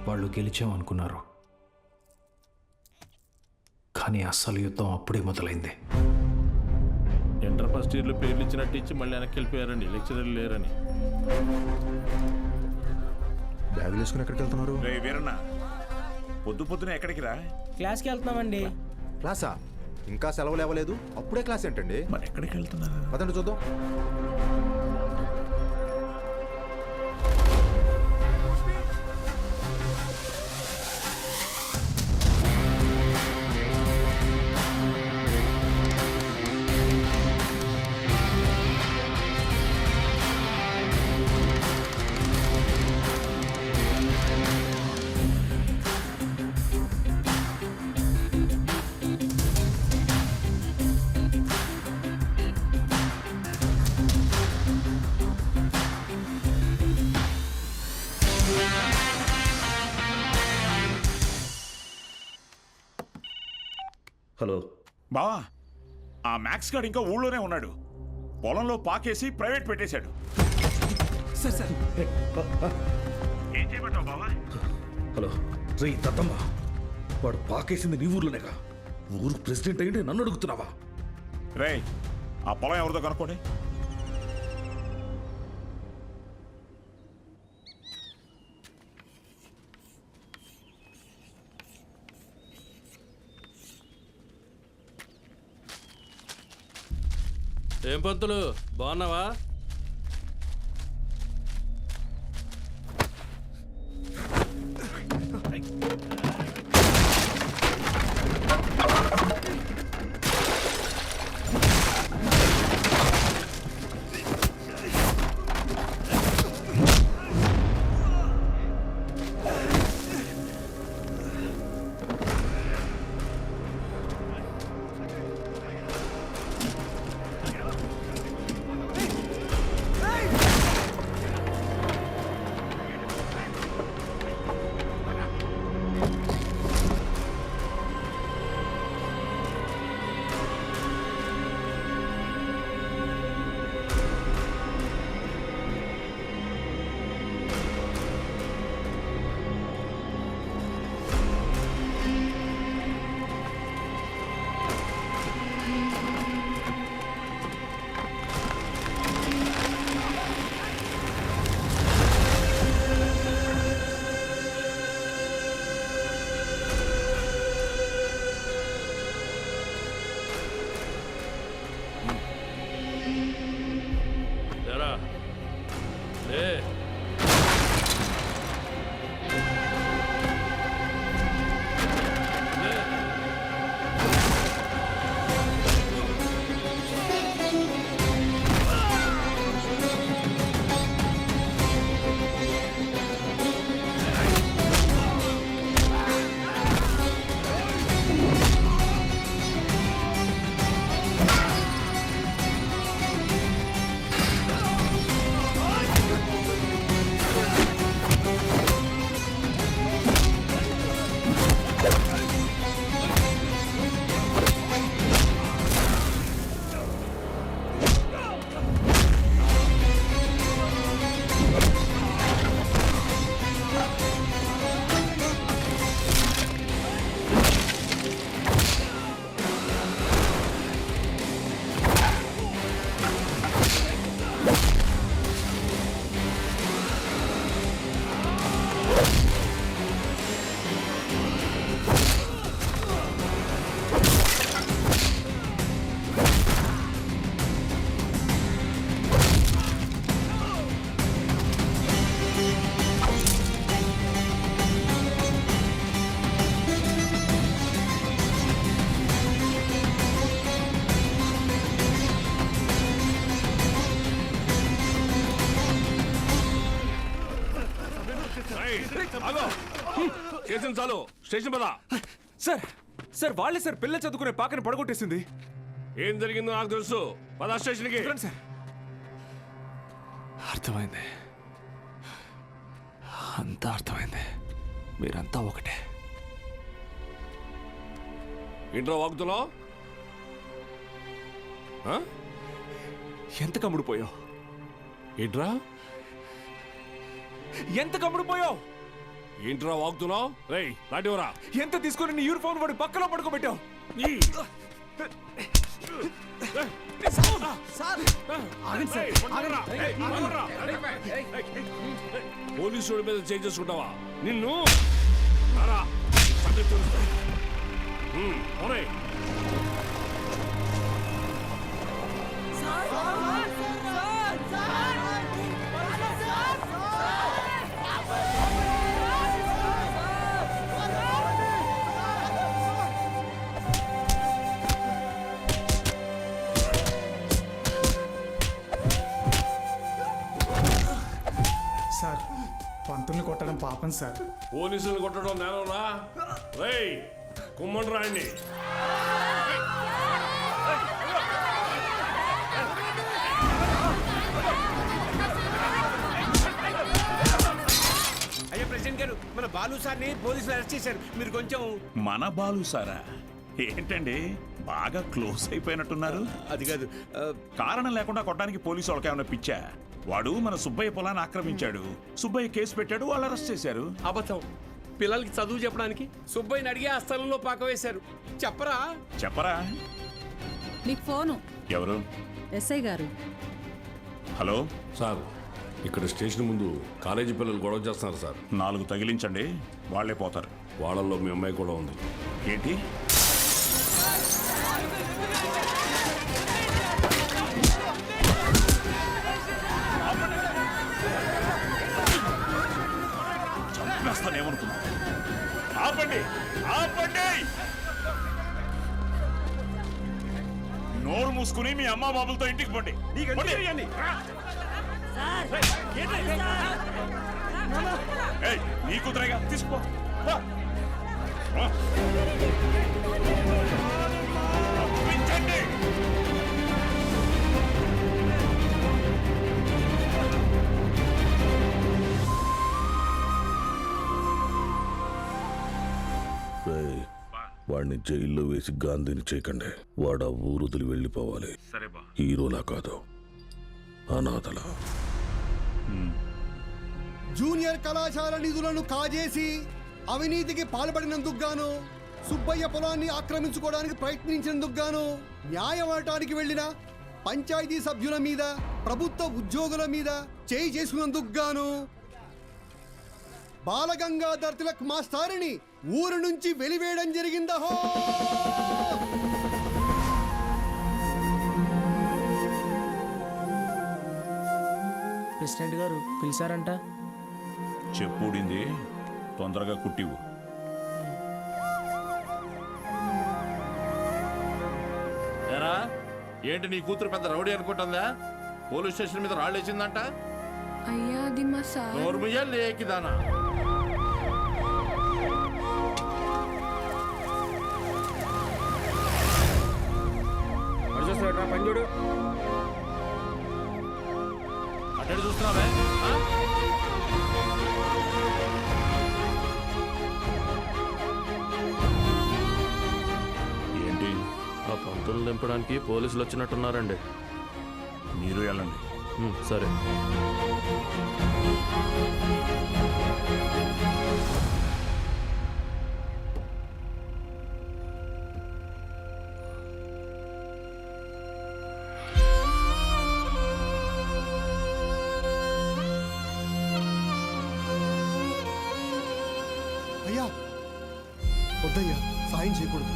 వాళ్ళు గెలిచామనుకున్నారు, కానీ అస్సలు యుద్ధం అప్పుడే మొదలైంది. ఇంటర్ ఫస్ట్ ఇయర్లో పేర్లు ఇచ్చినట్టు ఇచ్చి మళ్ళీ వెనక్కి వెళ్ళిపోయారండి, లెక్చరర్లు లేరని. బ్యాగులు వేసుకుని ఎక్కడికి వెళ్తున్నారు? రే వీరన్న, పొద్దున ఎక్కడికి రా? క్లాస్కి వెళ్తున్నామండి. క్లాసా? ఇంకా సెలవులు ఇవ్వలేదు, అప్పుడే క్లాస్ ఏంటండి? మరి ఎక్కడికి వెళ్తున్నారు? పదండి చూద్దాం. హలో బావా, ఆ మ్యాక్స్ గాడు ఇంకా ఊళ్ళోనే ఉన్నాడు. పొలంలో పాకేసి ప్రైవేట్ పెట్టేశాడు. సార్ సార్ ఏం చేయమంటావు బావా? హలో రే దత్తమ్మ, వాడు పాకేసింది నీ ఊర్లోనేగా. ఊరు ప్రెసిడెంట్ అయ్యింటే నన్ను అడుగుతున్నావా? రే, ఆ పొలం ఎవరిదో కనుక్కోండి. ఏం పంతులు బాగున్నావా? చేసిన చాలు, స్టేషన్ పద. సార్ సార్ వాళ్ళే సార్ పిల్ల చదువుకునే పాకని పడగొట్టేసింది. ఏం జరిగిందో నాకు తెలుసు. పద స్టేషన్కి. సార్ అర్థమైంది, అంతా అర్థమైంది. మీరంతా ఒకటే. ఇంట్లో వాగుతున్నావు? ఎంత కమ్ముడిపోయావు? ఏంట్రా ఎంత కమ్ముడిపోయావు? ఏంట్రా వాగుతున్నావు? రేయ్ లాంటివరా. ఎంత తీసుకొని నీ యూనిఫామ్ వాడి పక్కలో పడుకోబెట్టావు? పోలీసు మీద చేంజ్ చేసుకుంటావా? నిన్ను సార్ పంతుల్ని కొట్టడం పాపం సార్. పోలీసులు కొట్టడం నేనరా? రేయ్ కుమ్మని రాయండి. అయ్యా ప్రెసిడెంట్ గారు, మన బాలు సార్ని పోలీసులు అరెస్ట్ చేశారు. మీరు కొంచెం. మన బాలు సారా? ఏంటండి బాగా క్లోజ్ అయిపోయినట్టున్నారు? అది కాదు. కారణం లేకుండా కొట్టడానికి పోలీసు వాళ్ళకి ఏమైనా పిచ్చా? వాడు మన సుబ్బయ్య పొలాన్ని ఆక్రమించాడు. సుబ్బయ్య కేసు పెట్టాడు, వాళ్ళు అరెస్ట్ చేశారు. అబద్ధం. పిల్లలకి చదువు చెప్పడానికి సుబ్బయ్యని అడిగి ఆ స్థలంలో పాక వేశారు. చెప్పరా? చెప్పరా? నీకు ఫోను. ఎవరు? ఎస్ఐ గారు. హలో సార్, ఇక్కడ స్టేషన్ ముందు కాలేజీ పిల్లలు గొడవ చేస్తున్నారు సార్. 4 తగిలించండి, వాళ్ళే పోతారు. వాళ్ళల్లో మీ అమ్మాయి కూడా ఉంది. ఏంటి? చంపేస్తానేమనుకున్నా? ఆపండి, ఆపండి! నోరు మూసుకుని మీ అమ్మా బాబులతో ఇంటికి పోండి. ఏయ్, నీ కూతురేగా, తీసుకో. పో. పంపించండి. వాడిని జైల్లో వేసి గాంధీని చేయకండి. వాడు ఆ ఊరు వదిలి వెళ్ళిపోవాలి. హీరోలా కాదు, అనాథలా. జూనియర్ కళాశాల నిధులను కాజేసి అవినీతికి పాల్పడినందుకు గాను, సుబ్బయ్య పొలాన్ని ఆక్రమించుకోవడానికి ప్రయత్నించినందుకు గాను, న్యాయం అడటానికి వెళ్లిన పంచాయతీ సభ్యుల మీద, ప్రభుత్వ ఉద్యోగుల మీద చేయి చేసుకున్నందుకు గాను బాలగంగాధర్ తిలక్ మాస్టారిని ఊరు నుంచి వెలివేయడం జరిగిందహో. ప్రెసిడెంట్ గారు పిలిచారంట. చెప్పుడింది, తొందరగా కుట్టివు. ఏరా, ఏంటి నీ కూతురు పెద్ద రౌడీ అనుకుంటుందా? పోలీస్ స్టేషన్ మీద రాళ్ళేసిందంట. అయ్యా అది మా సార్. నోర్మయ్యా లేకిదానా? పని చూడు. అటు చూస్తున్నావే? ఏంటి? ఆ పంతులు దింపడానికి పోలీసులు వచ్చినట్టున్నారండి. మీరు వెళ్ళండి. సరే. అయ్యా వద్దయ్యా, సాయం చేయకూడదు.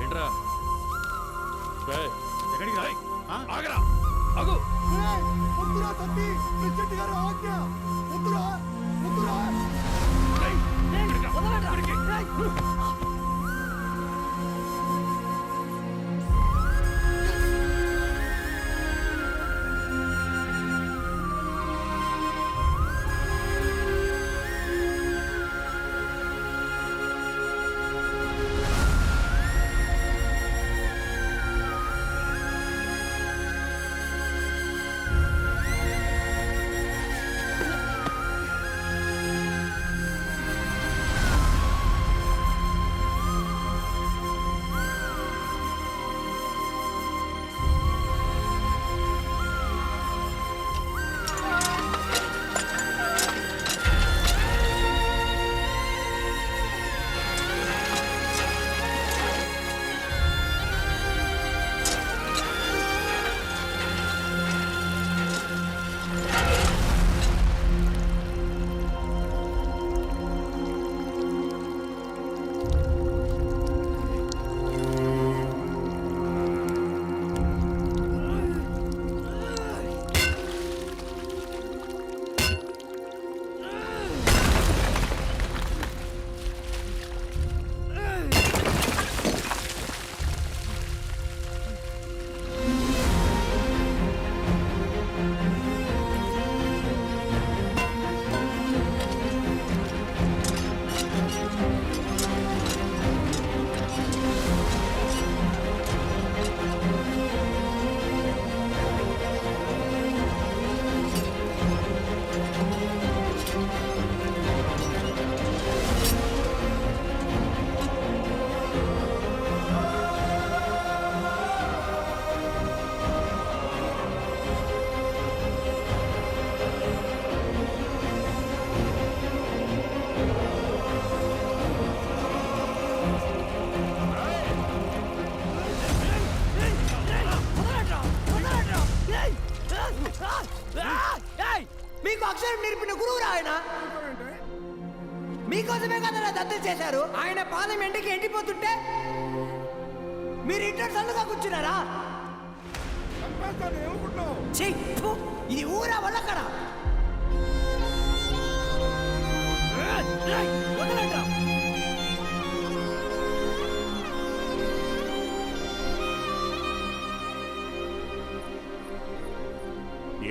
ఏంట్రా? ఎక్కడికి రా? ఆగరా, ఆగు. వద్దురా తప్పి, ప్రెసిడెంట్ గారు ఆజ్ఞ. వద్దురా, వద్దురా. ఆయన మీకోసమే కదా దత్తత చేశారు. ఆయన పాదం ఎండికి ఎండిపోతుంటే మీరు ఇంట్లో చల్లుగా కూర్చున్నారా? ఛీ, ఫు, ఇది ఊరా వల్లక్కడ వదలండి.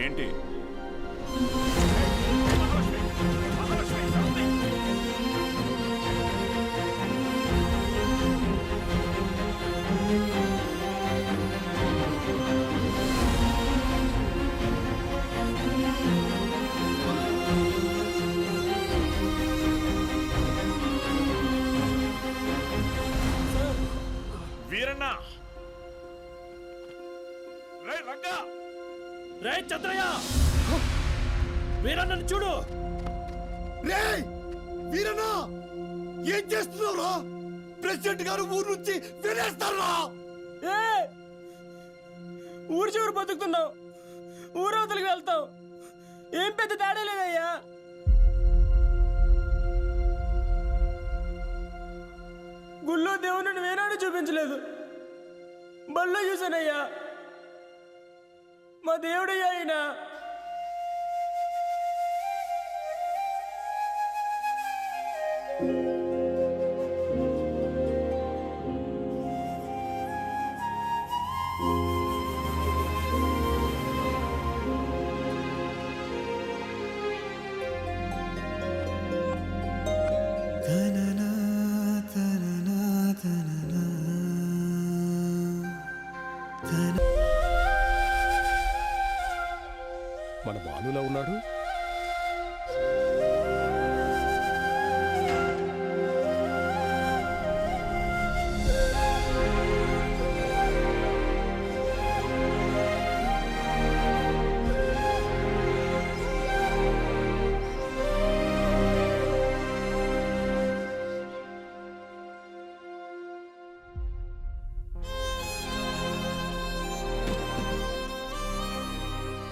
ఏంటి వీరన్న, రే రంగా, రే చంద్రయ్య, వీరన్నను చూడు. రే వీరన్న, ఏం చేస్తున్నావురా? ప్రెసిడెంట్ గారు ఊరు నుంచి వెళ్ళేస్తారా? ఊరు చివరి బతుకుతున్నావు, ఊరవతలికి వెళ్తావు, ఏం పెద్ద తేడా లేదయ్యా. గుళ్ళో దేవుని వేనాడు చూపించలేదు, బళ్ళో చూసానయ్యా. మా దేవుడయ్యా ఆయన. మన బాలులా ఉన్నాడు.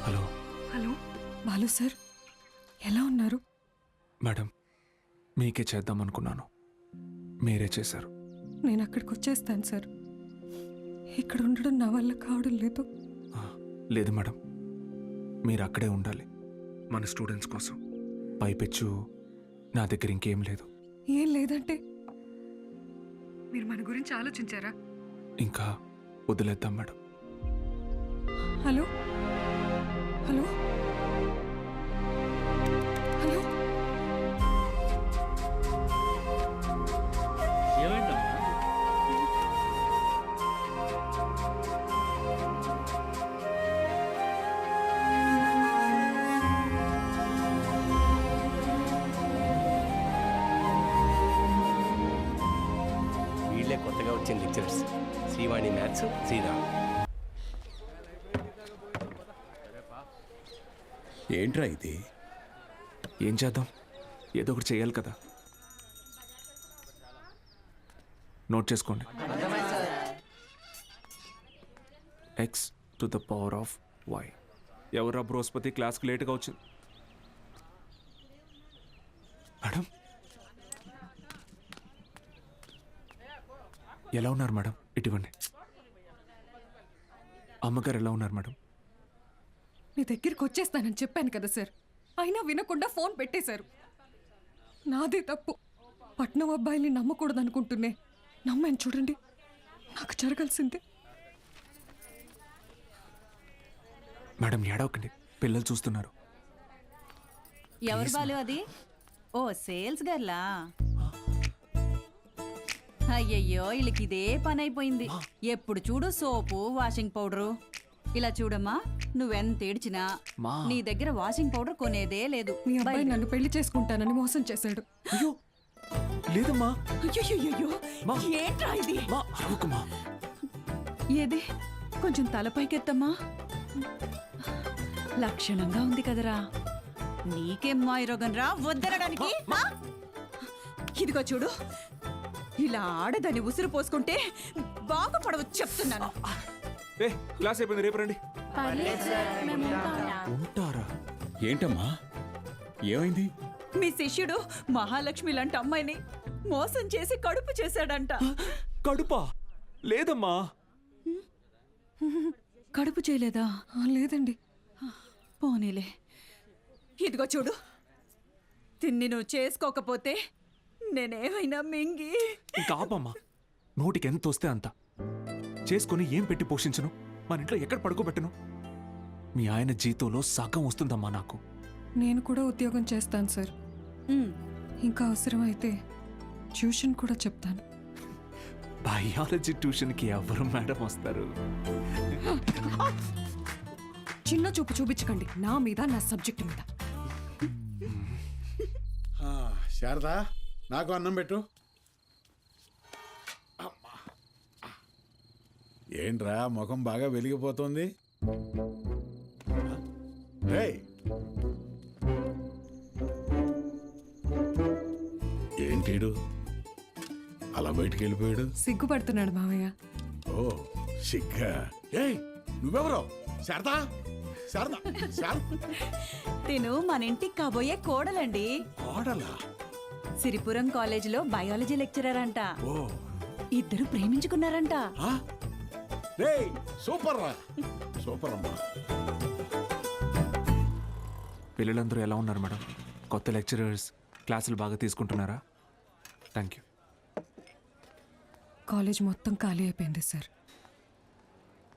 హలో హలో బాలు సార్, ఎలా ఉన్నారు? మేడం, మీకే చేద్దాం అనుకున్నాను, మీరే చేశారు. నేను అక్కడికి వచ్చేస్తాను సార్. ఇక్కడ ఉండడం నా వల్ల కావడం లేదు. లేదు మేడం, మీరు అక్కడే ఉండాలి మన స్టూడెంట్స్ కోసం. పైపెచ్చు నా దగ్గర ఇంకేం లేదు. ఏం లేదంటే మీరు మన గురించి ఆలోచించారా? ఇంకా వదిలేద్దాం మేడం. హలో హలో హలో, వీళ్ళే కొత్తగా వచ్చిన లెక్చరర్స్, శ్రీవాణి మ్యాథ్స్, శ్రీరామ్. ఏంట్రా ఇది? ఏం చేద్దాం, ఏదో ఒకటి చేయాలి కదా. నోట్ చేసుకోండి. x to the power of y. ఎవరా బృహస్పతి క్లాస్కి లేట్గా వచ్చింది? మేడం, ఎలా ఉన్నారు మేడం? ఇటువంటి అమ్మగారు ఎలా ఉన్నారు మేడం? మీ దగ్గరికి వచ్చేస్తానని చెప్పాను కదా సార్, అయినా వినకుండా ఫోన్ పెట్టేశారు. నాదే తప్పు. పట్నం అబ్బాయిని నమ్మకూడదు అనుకుంటున్నే నమ్మాను. చూడండి, నాకు జరగాల్సిందే. మేడం ఏడవకండి, పిల్లలు చూస్తున్నారు. ఎవరు బాలు అది? ఓ సేల్స్ గర్లా? అయ్యయ్యో, వీళ్ళకి ఇదే పని అయిపోయింది. ఎప్పుడు చూడు సోపు, వాషింగ్ పౌడరు. ఇలా చూడమ్మా, నువ్వెంత ఏడ్చినా నీ దగ్గర వాషింగ్ పౌడర్ కొనేదే లేదు. మీ అబ్బాయి నన్ను పెళ్లి చేసుకుంటానని మోసం చేశాడు. అయ్యో లేదమ్మా. అయ్యయ్యో, ఏంట్రా ఇది? ఏది కొంచెం తలపైకెత్తమ్మా. లక్షణంగా ఉంది కదరా. నీకేం మాయరోగం రా వద్దనడానికి? ఇదిగో చూడు, ఇలా ఆడదని ఉసురు పోసుకుంటే బాగుపడవచ్చు చెప్తున్నాను. క్లాస్ అయిపోయింది, రేపు రండి. ఉంటారా? ఏంటమ్మా? ఏమైంది? మీ శిష్యుడు మహాలక్ష్మి లాంటి అమ్మాయిని మోసం చేసి కడుపు చేశాడంట. కడుపా? లేదమ్మా. కడుపు చేయలేదా? లేదండి. పోనీలే. ఇదిగో చూడు, తిన్ని నువ్వు చేసుకోకపోతే నేనేమైనా మింగి. ఇంకా ఆపమ్మా. నోటికి ఎంత వస్తే అంత చేసుకొని ఏం పెట్టి పోషించను? మన ఇంట్లో ఎక్కడ పడుకోబెట్టను? మీ ఆయన జీతంలో సగం వస్తుందమ్మా నాకు. నేను కూడా ఉద్యోగం చేస్తాను సార్. ఇంకా అవసరమైతే ట్యూషన్ కూడా చెప్తాను. బయాలజీ ట్యూషన్కి ఎవరు మేడం వస్తారు? చిన్న చూపు చూపించకండి నా మీద, నా సబ్జెక్ట్ మీద. శారదా, నాకు అన్నం పెట్టు. ఏంట్రా ముఖం బాగా వెలిగిపోతుంది? ఏంటీడు అలా బయటికి వెళ్ళిపోయాడు? సిగ్గుపడుతున్నాడు మావయ్య. ఓ సిగ్గా? ఏయ్ నువ్వెవరో? శారదా, శారదా, తిను మన ఇంటికి కాబోయే కోడలండి. కోడలా? సిరిపురం కాలేజీలో బయాలజీ లెక్చరర్ అంట. ఇద్దరు ప్రేమించుకున్నారంట. సూపర్ రా, సూపర్ అమ్మా. పిల్లలందరూ ఎలా ఉన్నారు మేడం? కొత్త లెక్చరర్స్ క్లాసులు బాగా తీసుకుంటున్నారా? Thank you. కాలేజ్ మొత్తం ఖాళీ అయిపోయింది సార్.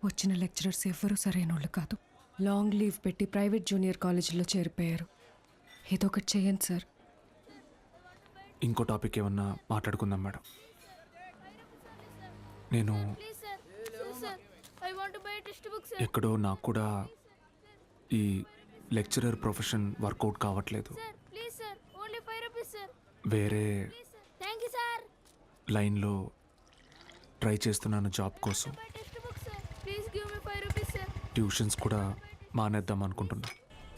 వచ్చిన లెక్చరర్స్ ఎవ్వరూ సరైన వాళ్ళు కాదు. లాంగ్ లీవ్ పెట్టి ప్రైవేట్ జూనియర్ కాలేజీలో చేరిపోయారు. ఏదో ఒకటి చేయండి సార్. ఇంకో టాపిక్ ఏమన్నా మాట్లాడుకుందాం మేడం. నేను ఎక్కడో నాకు కూడా ఈ లెక్చరర్ ప్రొఫెషన్ వర్కౌట్ కావట్లేదు. వేరే లైన్లో ట్రై చేస్తున్నాను జాబ్ కోసం. ట్యూషన్స్ కూడా మానేద్దాం అనుకుంటున్నా.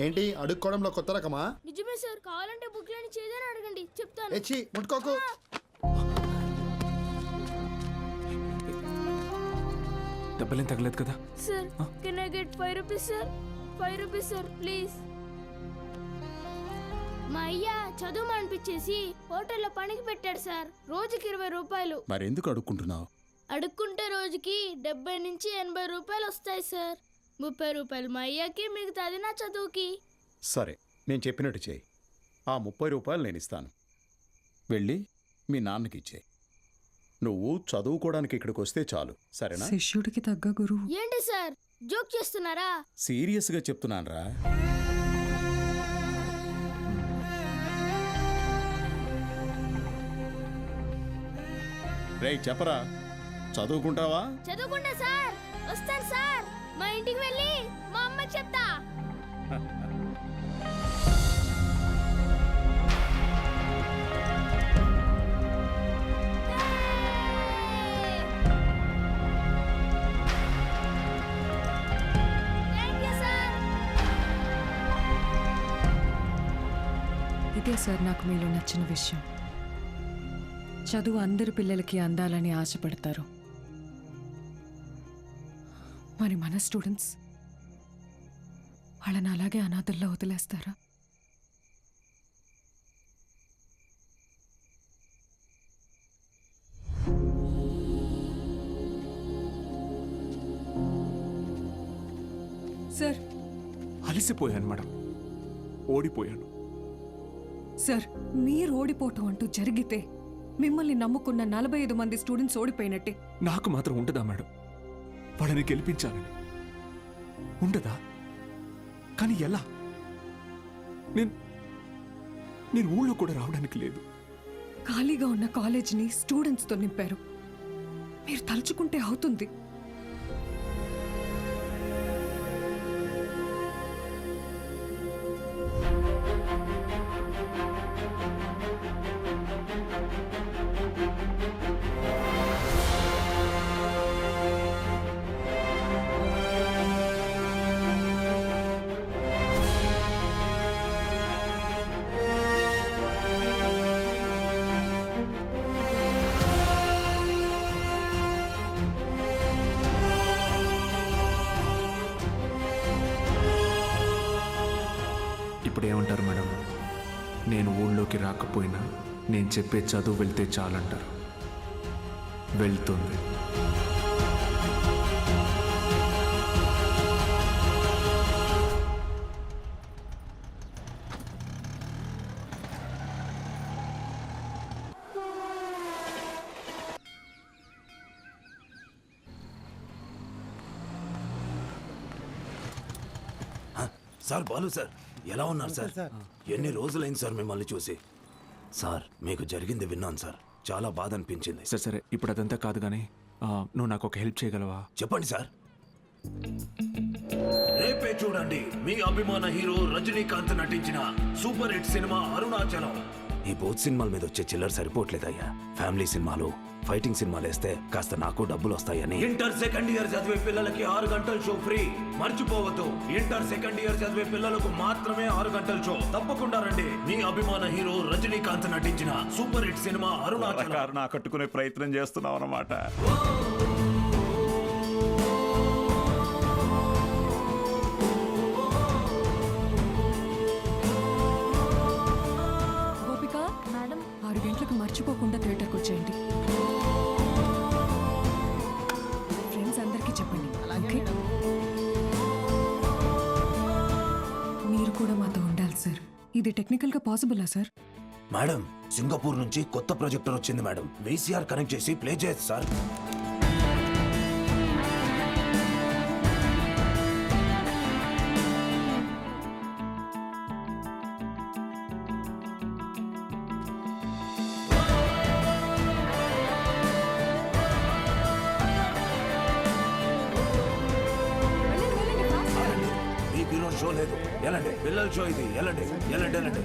ఏంటి అడుక్కోవడంలో కొత్త రకమా? నిజమే సార్, కావాలంటే బుక్లని చేదని అడగండి, చెప్తాను. ఎచ్చి ముట్టుకోకు. దెబ్బలేం తగలేదు కదా? Sir can I get 5 rupees sir? 5 rupees sir please. మా అయ్య చదువు అనిపించేసి హోటల్లో పనికి పెట్టాడు సార్. రోజుకి 20 రూపాయలు. మరెందుకు అడుక్కుంటున్నావు? అడుక్కుంటే రోజుకి 70 నుంచి 80 రూపాయలు వస్తాయి సార్. 30 రూపాయలు మా అయ్యకి, మిగతాది నా చదువుకి. సరే, నేను చెప్పినట్టు చేయి. ఆ 30 రూపాయలు నేను ఇస్తాను. వెళ్ళి మీ నాన్నకి ఇచ్చేయి. నువ్వు చదువుకోవడానికి ఇక్కడికి వస్తే చాలు, సరేనా? శిష్యుడికి తగ్గ గురువు. ఏంటి సార్ జోక్ చేస్తున్నారా? సీరియస్గా చెప్తున్నానురా. రేయ్ చెప్పరా, చదువుకుంటావా? చదువుకుంటా సార్. వస్తాను సార్. మా ఇంటికి వెళ్ళి మా అమ్మకి చెప్తా. ఇదే సార్ నాకు మీలో నచ్చిన విషయం. చదువు అందరి పిల్లలకి అందాలని ఆశపడతారు. మరి మన స్టూడెంట్స్ వాళ్ళని అలాగే అనాథల్లో వదిలేస్తారా? సార్ అలసిపోయాను మేడం, ఓడిపోయాను. సార్ మీరు ఓడిపోవటం అంటూ జరిగితే మిమ్మల్ని నమ్ముకున్న 45 మంది స్టూడెంట్స్ ఓడిపోయినట్టే. నాకు మాత్రం ఉండదా మేడం? వాళ్ళని గెలిపించాలని ఉండదా? కానీ ఎలా? నేను ఊళ్ళో కూడా రావడానికి లేదు. ఖాళీగా ఉన్న కాలేజీని స్టూడెంట్స్తో నింపారు. మీరు తలుచుకుంటే అవుతుంది. ఇప్పుడు ఏమంటారు మేడం? నేను ఊళ్ళోకి రాకపోయినా నేను చెప్పే చదువు వెళ్తే చాలంటారు. వెళ్తుంది. సార్ బాలు సార్, ఎలా ఉన్నారు సార్? ఎన్ని రోజులైంది సార్ మిమ్మల్ని చూసి. సార్ మీకు జరిగింది విన్నాను సార్, చాలా బాధ అనిపించింది. సరే సరే, ఇప్పుడు అదంతా కాదు కానీ నువ్వు నాకు ఒక హెల్ప్ చేయగలవా? చెప్పండి సార్. రేపే చూడండి మీ అభిమాన హీరో రజనీకాంత్ నటించిన సూపర్ హిట్ సినిమా అరుణాచలం. ఈ బోత్ సినిమాల మీద వచ్చే చిల్లర సరిపోవట్లేదయ్యా. ఫ్యామిలీ సినిమాలు, ఫైటింగ్ సినిమాలు వేస్తే కాస్త నాకు డబ్బులు వస్తాయని. ఇంటర్ సెకండ్ ఇయర్ చదివే పిల్లలకి 6 గంటల షో ఫ్రీ. మర్చిపోవద్దు, ఇంటర్ సెకండ్ ఇయర్ చదివే పిల్లలకు మాత్రమే 6 గంటల షో. తప్పకుండా రండి. మీ అభిమాన హీరో రజనీకాంత్ నటించిన సూపర్ హిట్ సినిమా అరుణాచలం. కట్టుకునే ప్రయత్నం చేస్తున్నావు అన్నమాట. గోపిక మేడం, 6 గంటలకు మర్చిపోకుండా థియేటర్కి వచ్చేయండి. ఫ్రెండ్స్ అందరికీ చెప్పండి. ఓకే? మీరు కూడా మాతో ఉండాలి సార్. ఇది టెక్నికల్గా పాసిబులా సార్? మేడం, సింగపూర్ నుంచి కొత్త ప్రొజెక్టర్ వచ్చింది మేడం. VCR కనెక్ట్ చేసి ప్లే చేయొచ్చు సార్. మీకు ఈరోజు షో లేదు, ఎలాంటి పిల్లల షో ఇది. ఎలాంటి ఎలాంటి ఎలాంటి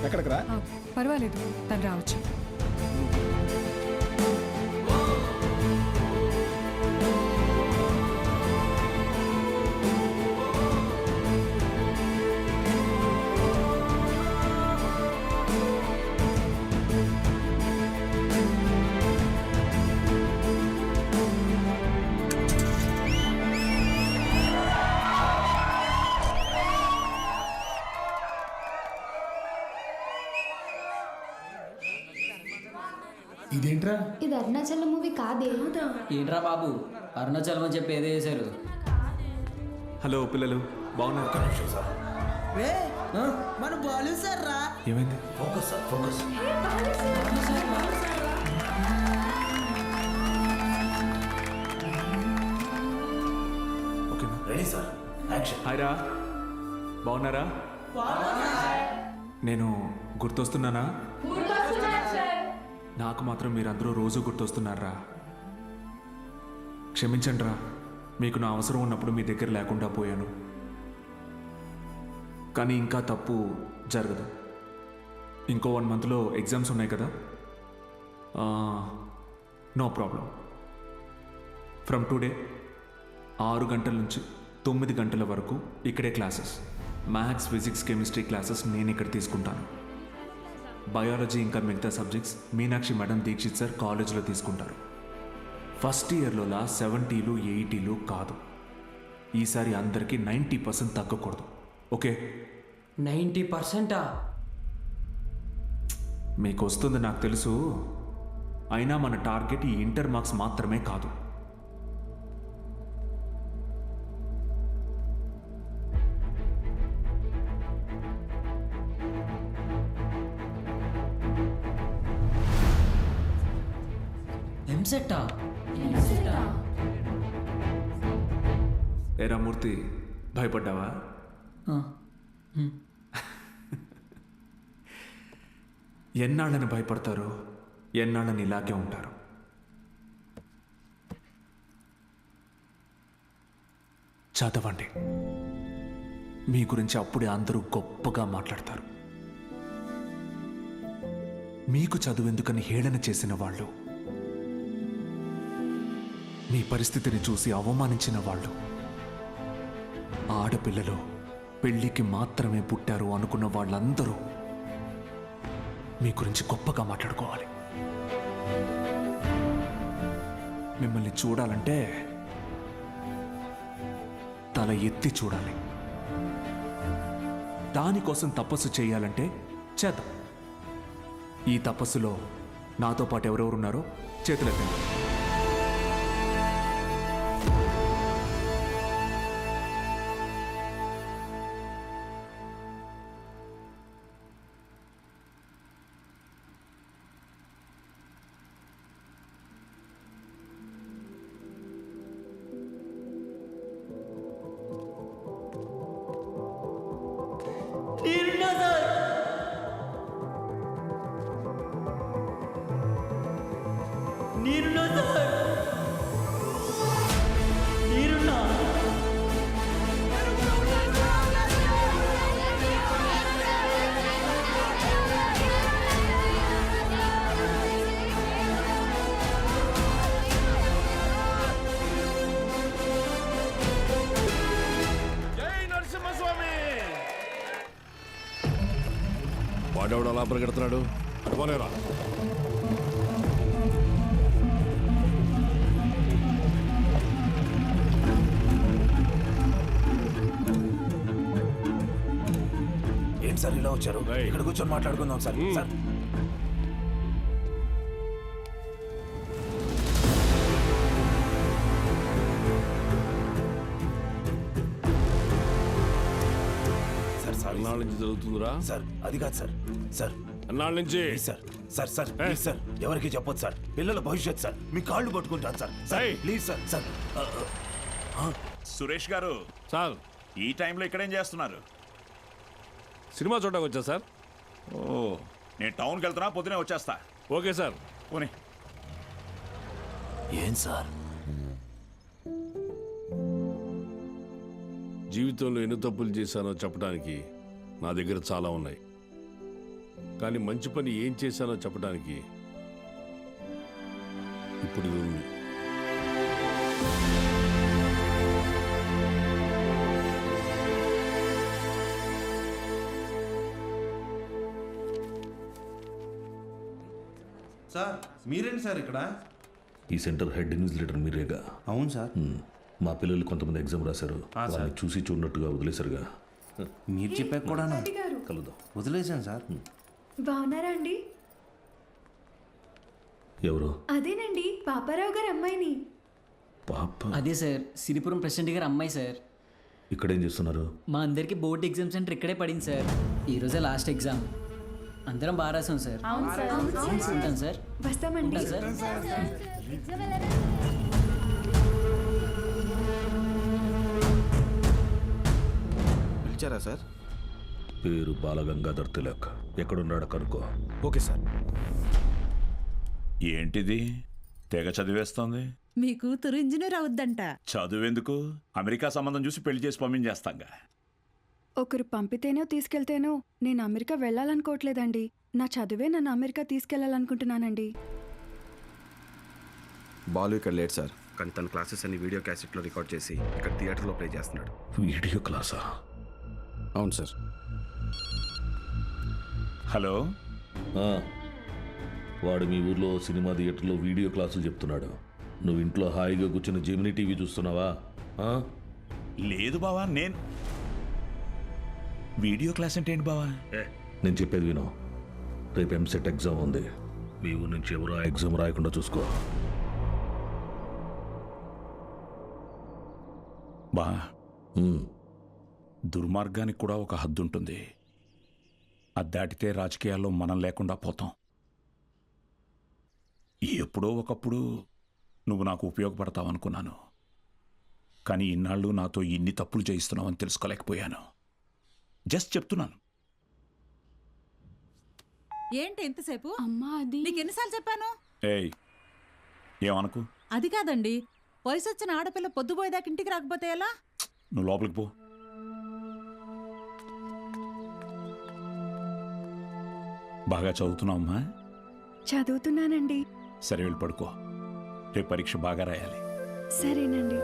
ఎక్కడికి రా? పర్వాలేదు, తను రావచ్చు. ఇదేంట్రా? ఇది అరుణాచలం మూవీ కాదే. ఏంట్రా బాబు, అరుణాచలం అని చెప్పి ఏదో చేశారు. హలో పిల్లలు, బాగున్నారు? మన బాలు సార్ రా. ఏమైంది? Focus sir, focus. ఓకేనా? Ready sir, action. హాయ్ రా, బాగున్నారా? నేను గుర్తొస్తున్నానా? నాకు మాత్రం మీరందరూ రోజు గుర్తొస్తున్నారా? క్షమించండి రా, మీకు నా అవసరం ఉన్నప్పుడు మీ దగ్గర లేకుండా పోయాను. కానీ ఇంకా తప్పు జరగదు. ఇంకో 1 మంత్లో ఎగ్జామ్స్ ఉన్నాయి కదా. No problem. ఫ్రమ్ టుడే 6 గంటల నుంచి 9 గంటల వరకు ఇక్కడే classes. Maths, physics, chemistry classes నేను ఇక్కడ తీసుకుంటాను. బయాలజీ ఇంకా మిగతా subjects Meenakshi madam, Dikshit sir కాలేజీలో తీసుకుంటారు. ఫస్ట్ ఇయర్లోలా 70లు 80లు కాదు. ఈసారి అందరికీ 90% తగ్గకూడదు. ఓకే? 90%? మీకు వస్తుంది నాకు తెలుసు. అయినా మన టార్గెట్ ఈ ఇంటర్ మార్క్స్ మాత్రమే కాదు. ఎంసెట్టా? ఏరా మూర్తి, భయపడ్డావా? ఎన్నాళ్ళని భయపడతారు, ఎన్నాళ్ళని ఇలాగే ఉంటారు. చదవండి. మీ గురించి అప్పుడే అందరూ గొప్పగా మాట్లాడతారు. మీకు చదువెందుకని హేళన చేసిన వాళ్ళు, మీ పరిస్థితిని చూసి అవమానించిన వాళ్ళు, ఆడపిల్లలు పెళ్లికి మాత్రమే పుట్టారు అనుకున్న వాళ్ళందరూ మీ గురించి గొప్పగా మాట్లాడుకోవాలి. మిమ్మల్ని చూడాలంటే తల ఎత్తి చూడాలి. దానికోసం తపస్సు చేయాలంటే చేద్దాం. ఈ తపస్సులో నాతో పాటు ఎవరెవరున్నారో చేతులెత్తండి. వాడేవాడు అలా పరిగెడుతున్నాడు, అటుపోలేరా. ఏంటి సార్ ఇలా వచ్చారు? ఇక్కడ కూర్చొని మాట్లాడుకుందాం సార్. సార్ అన్నాళ్ళ నుంచి జరుగుతుందిరా. సార్ అది కాదు సార్. సార్ అన్నాళ్ళ నుంచి sir sir sir please sir, ఎవరికి చెప్పొద్దు సార్. పిల్లల భవిష్యత్ సార్, మీ కాళ్ళు పట్టుకుంటాను sir. Sir please sir. Sir Suresh గారు సార్, ఈ టైంలో ఇక్కడేం చేస్తున్నారు? సినిమా చూడడానికి వచ్చా సార్. ఓ, నేను టౌన్కి వెళ్తున్నా, పొద్దునే వచ్చేస్తా. Okay sir. పోనీ. ఏం సార్? జీవితంలో ఎన్ని తప్పులు చేశానో చెప్పడానికి నా దగ్గర చాలా ఉన్నాయి, కానీ మంచి పని ఏం చేశానో చెప్పడానికి ఇప్పుడు ఇది ఉంది. సార్ మీరేంటి సార్ ఇక్కడ? ఈ సెంటర్ హెడ్ ఇన్విజిలేటర్ మీరేగా? అవును సార్. మా పిల్లలు కొంతమంది ఎగ్జామ్ రాశారు, వాళ్ళని చూసి చూడనట్టుగా వదిలేశారుగా. మీరు చెప్పాక కూడా కలుద్దాం. వదిలేశాను సార్. బాగున్నారా అండి? ఎవరు? అదేనండి, పాపారావు గారి అమ్మాయిని. పాప? అదే సార్, సిరిపురం ప్రెసిడెంట్ గారు అమ్మాయి సార్. ఇక్కడేం చేస్తున్నారు? మా అందరికి బోర్డు ఎగ్జామ్ సెంటర్ ఇక్కడే పడింది సార్. ఈరోజే లాస్ట్ ఎగ్జామ్. అందరం బాగా రాసాం సార్. ఉంటాను సార్. వస్తామండి సార్. పిలిచారా సార్? పేరు బాలగంగాధర్ తిలక్. ఎక్కడున్నాడో కనుక్కో. Okay sir. ఏంటిది తెగ చదివేస్తోంది? మీ కూతురు ఇంజనీర్ అవుద్దంట. చదువెందుకు? అమెరికా సంబంధం చూసి పెళ్లి చేసి పంపించేస్తాంగా. ఒకరు పంపితేనో తీసుకెళ్తేనో నేను అమెరికా వెళ్ళాలనుకోవట్లేదండి. నా చదువే నన్ను అమెరికా తీసుకెళ్లాలనుకుంటున్నానండి. బాలు ఇక్కడ లేట్ సార్, కానీ తన క్లాసెస్ అన్ని వీడియో క్యాసెట్లో రికార్డ్ చేసి ఇక్కడ థియేటర్లో ప్లే చేస్తున్నాడు. వీడియో క్లాసా? అవును సార్. హలో, వాడు మీ ఊర్లో సినిమా థియేటర్లో వీడియో క్లాసులు చెప్తున్నాడు. నువ్వు ఇంట్లో హాయిగా కూర్చొని జెమినీ టీవీ చూస్తున్నావా? లేదు బావా. నేను వీడియో క్లాస్ అంటే ఏంటి బావా? నేను చెప్పేది విను. రేపు ఎంసెట్ ఎగ్జామ్ ఉంది. మీ ఊరు నుంచి ఎవరు ఆ ఎగ్జామ్ రాయకుండా చూసుకో. బా, దుర్మార్గానికి కూడా ఒక హద్దు ఉంటుంది. అది దాటితే రాజకీయాల్లో మనం లేకుండా పోతాం. ఎప్పుడో ఒకప్పుడు నువ్వు నాకు ఉపయోగపడతావు అనుకున్నాను, కానీ ఇన్నాళ్ళు నాతో ఇన్ని తప్పులు చేయిస్తున్నావని తెలుసుకోలేకపోయాను. జస్ట్ చెప్తున్నాను. ఏంటి ఎంతసేపు? అమ్మా, అది నీకు ఎన్నిసార్లు చెప్పాను? ఏయ్, ఏమనుకు? అది కాదండి, వయసు వచ్చిన ఆడపిల్ల పొద్దుపోయేదాకా ఇంటికి రాకపోతే ఎలా? నువ్వు లోపలికి పో. బాగా చదువుతున్నావమ్మా? చదువుతున్నానండి. సరే, వెళ్ళి పడుకో. రేపు పరీక్ష బాగా రాయాలి. సరేనండి.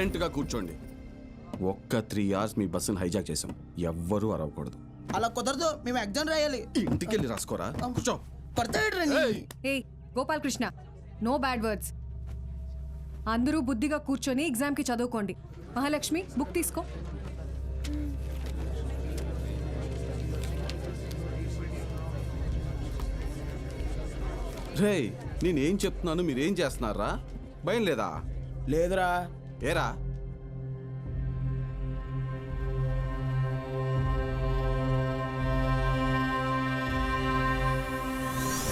సైలెంట్గా కూర్చోండి. ఒక్క 3 hours మీ బస్సును హైజాక్ చేసాం. ఎవ్వరూ అరవకూడదు. అలా కుదరదు, మేము ఎగ్జామ్ రాయాలి. ఇంటికి వెళ్ళి రాసుకోరా. కూర్చో. ఏ గోపాలకృష్ణ, నో బ్యాడ్ వర్డ్స్. అందరూ బుద్ధిగా కూర్చొని ఎగ్జామ్కి చదువుకోండి. మహాలక్ష్మి, బుక్ తీసుకో. రే, నేనేం చెప్తున్నాను మీరేం చేస్తున్నారా? భయం లేదా? లేదురా. ఏరా?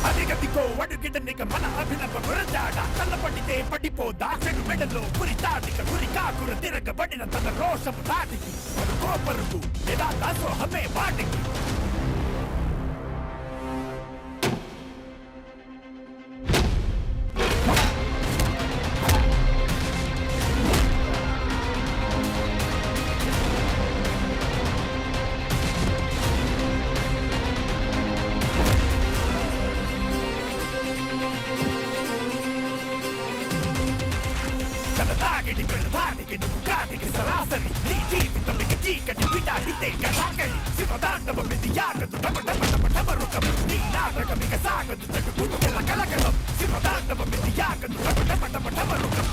అదిగదిగో అడుగిడనిక మన అభినవ గురజాడ తల్లపడితే పడిపోదా చెడు మెడలో గురి తాటిక గురి కాకుర తిరగబడిన తన రోషము తాటికి పరుగో పరుగు ఎదా దాసోహమే వాటికి. సరాసరి నీ జీవితం చీకటి విడాడితే కథాకళి శివదాండవ విధియాగదు టమరుకం నీ నాటకం ఇక సాగదు తగ్గుల కలకలం శివదాండవ విధియాగదు టమరుకం టమరుకం.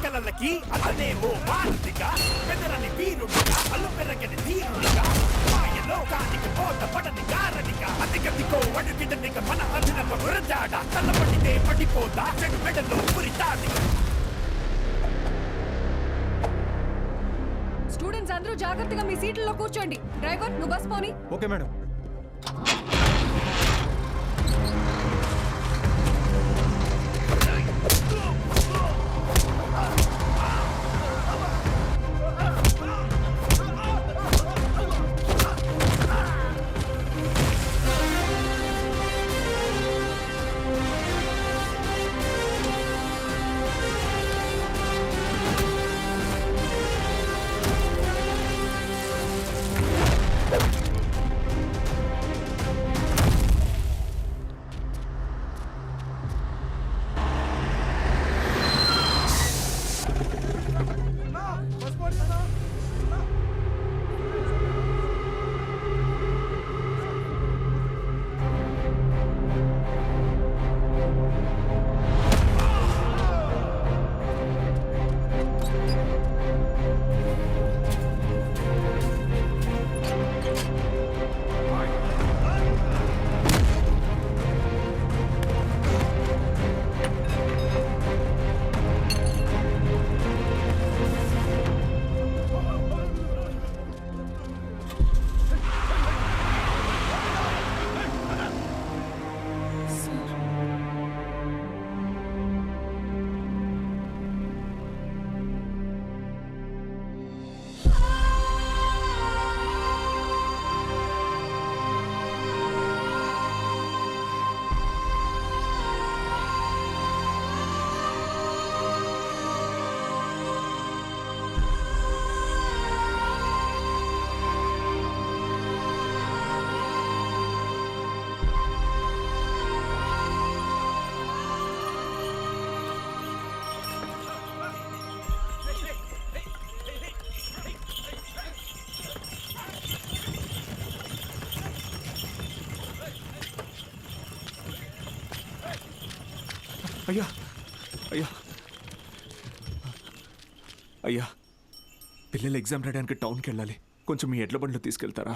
కలలకి అతనే ఓ భారతిగా పెదరని వీరుడిగా అల్లు పెరగని ధీరుడిగా మాయలోకానికి పోత పడని గారనిగా అతిగతికో అడుగిడనిక మన అభినవ గురజాడ తల్లపడితే పడిపోదా చెడు మెడలో గురి తాటిక. స్టూడెంట్స్ అందరూ జాగ్రత్తగా మీ సీట్లలో కూర్చోండి. డ్రైవర్, నువ్వు బస్ పోని. Okay madam. అయ్యా అయ్యా అయ్యా, పిల్లలు ఎగ్జామ్ రాయడానికి టౌన్కి వెళ్ళాలి. కొంచెం మీ ఎడ్ల బండిలో తీసుకెళ్తారా?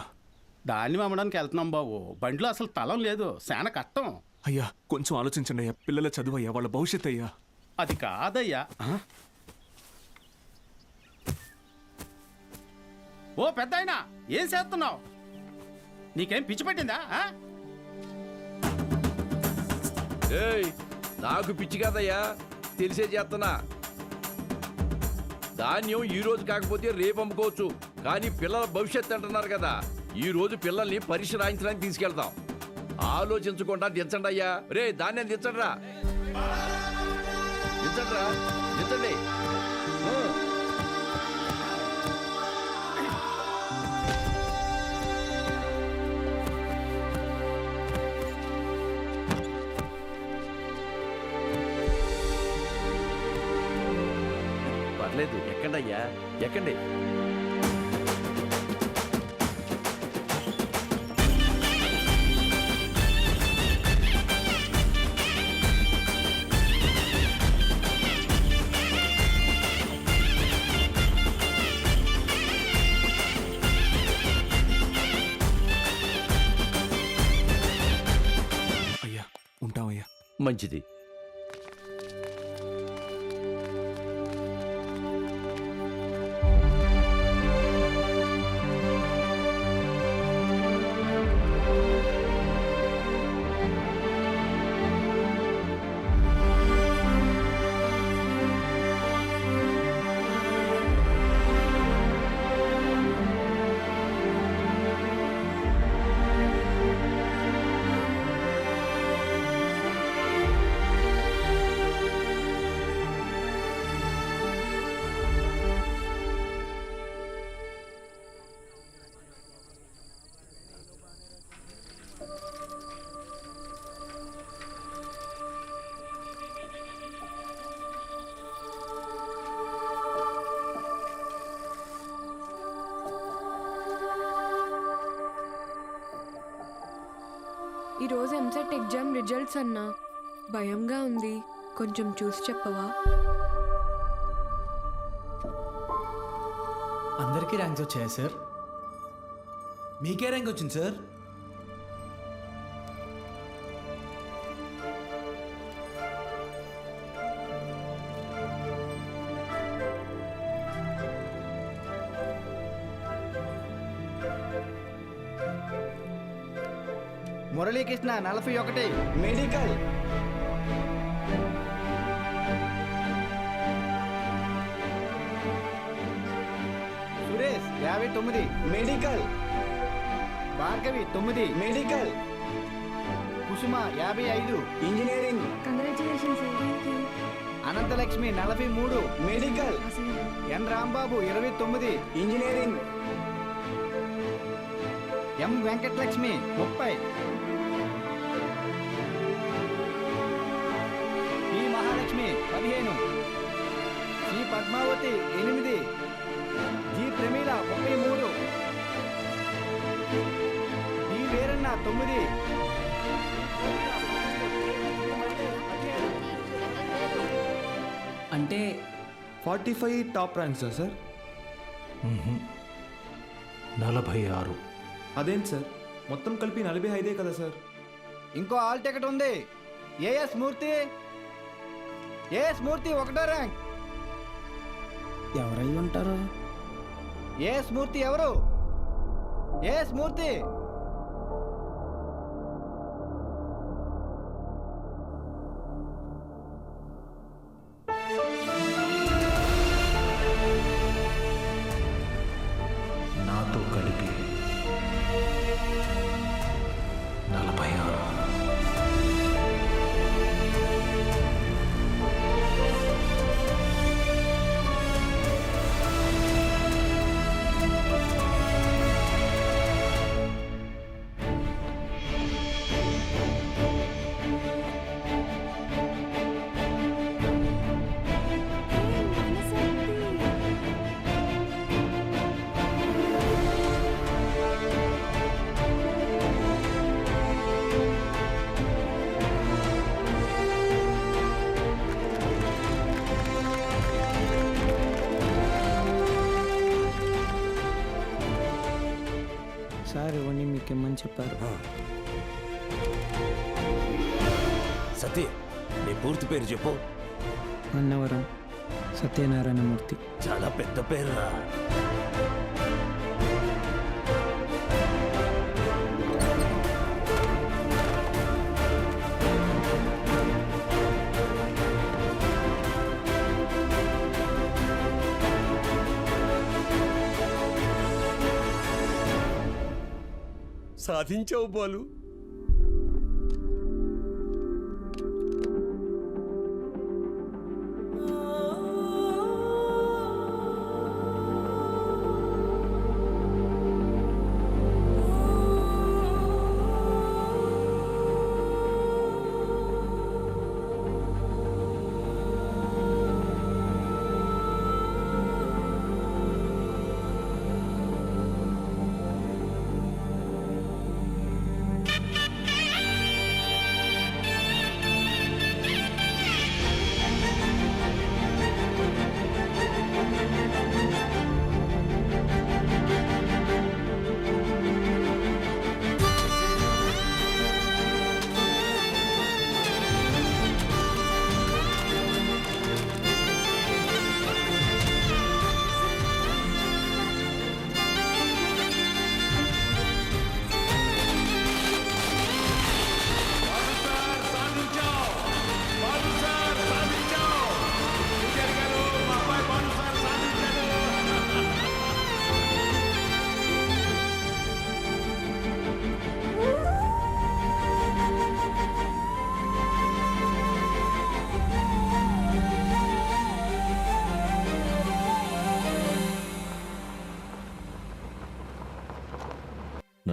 దాన్ని అమ్మడానికి వెళ్తున్నాం బాబు. బండిలో అసలు తలం లేదు, శాన కష్టం. అయ్యా కొంచెం ఆలోచించండి అయ్యా. పిల్లల చదువు అయ్యా, వాళ్ళ భవిష్యత్ అయ్యా. అది కాదయ్యా. ఓ పెద్ద ఆయన ఏం చేస్తున్నావు? నీకేం పిచ్చి పట్టిందా? ఏయ్, నాకు పిచ్చి కాదయ్యా, తెలిసే చేస్తున్నా. ధాన్యం ఈ రోజు కాకపోతే రేపు అమ్ముకోవచ్చు, కానీ పిల్లల భవిష్యత్తు అంటున్నారు కదా, ఈ రోజు పిల్లల్ని పరీక్ష రాయించడానికి తీసుకెళ్తాం. ఆలోచించకుండా దించండి అయ్యా. రే, ధాన్యం దించండిరా, దించండిరా, దించండి. పర్లేదు, ఎక్కండి అయ్యా, ఎక్కండి. అయ్యా, ఉంటామయ్యా. మంచిది. ఈరోజు ఎంసెట్ ఎగ్జామ్ రిజల్ట్స్ అన్నా, భయంగా ఉంది, కొంచెం చూసి చెప్పవా? అందరికీ ర్యాంక్స్ వచ్చాయా సార్? మీకే ర్యాంక్ వచ్చింది sir? Muralikrishna 41 medical. Suresh 59 medical. Bhargavi 9 medical. Kusuma 55 engineering. Congratulations. Anantalakshmi 43 medical. N Rambabu 29 engineering. M Venkatalakshmi 30. P Mahalakshmi 15. C Padmavathi 8. G Pramila 33. D Veeranna 9. అంటే 45 టాప్ ర్యాంక్సా సార్? 46. అదేంటి సార్, మొత్తం కలిపి 45 కదా సార్? ఇంకో ఆల్ టికెట్ ఉంది. ఏఎస్ మూర్తి. ఏఎస్ మూర్తి 1వ ర్యాంక్. ఎవరై ఉంటారు? ఏఎస్ మూర్తి ఎవరు? ఏఎస్ మూర్తి. నాతో కలిపి 46. సార్ ఇవన్నీ మీకు ఇమ్మని చెప్పారు. సతీ, నీ పూర్తి పేరు చెప్పు. అన్నవరం సత్యనారాయణమూర్తి. చాలా పెద్ద పేరురా. సాధించావు బాలు.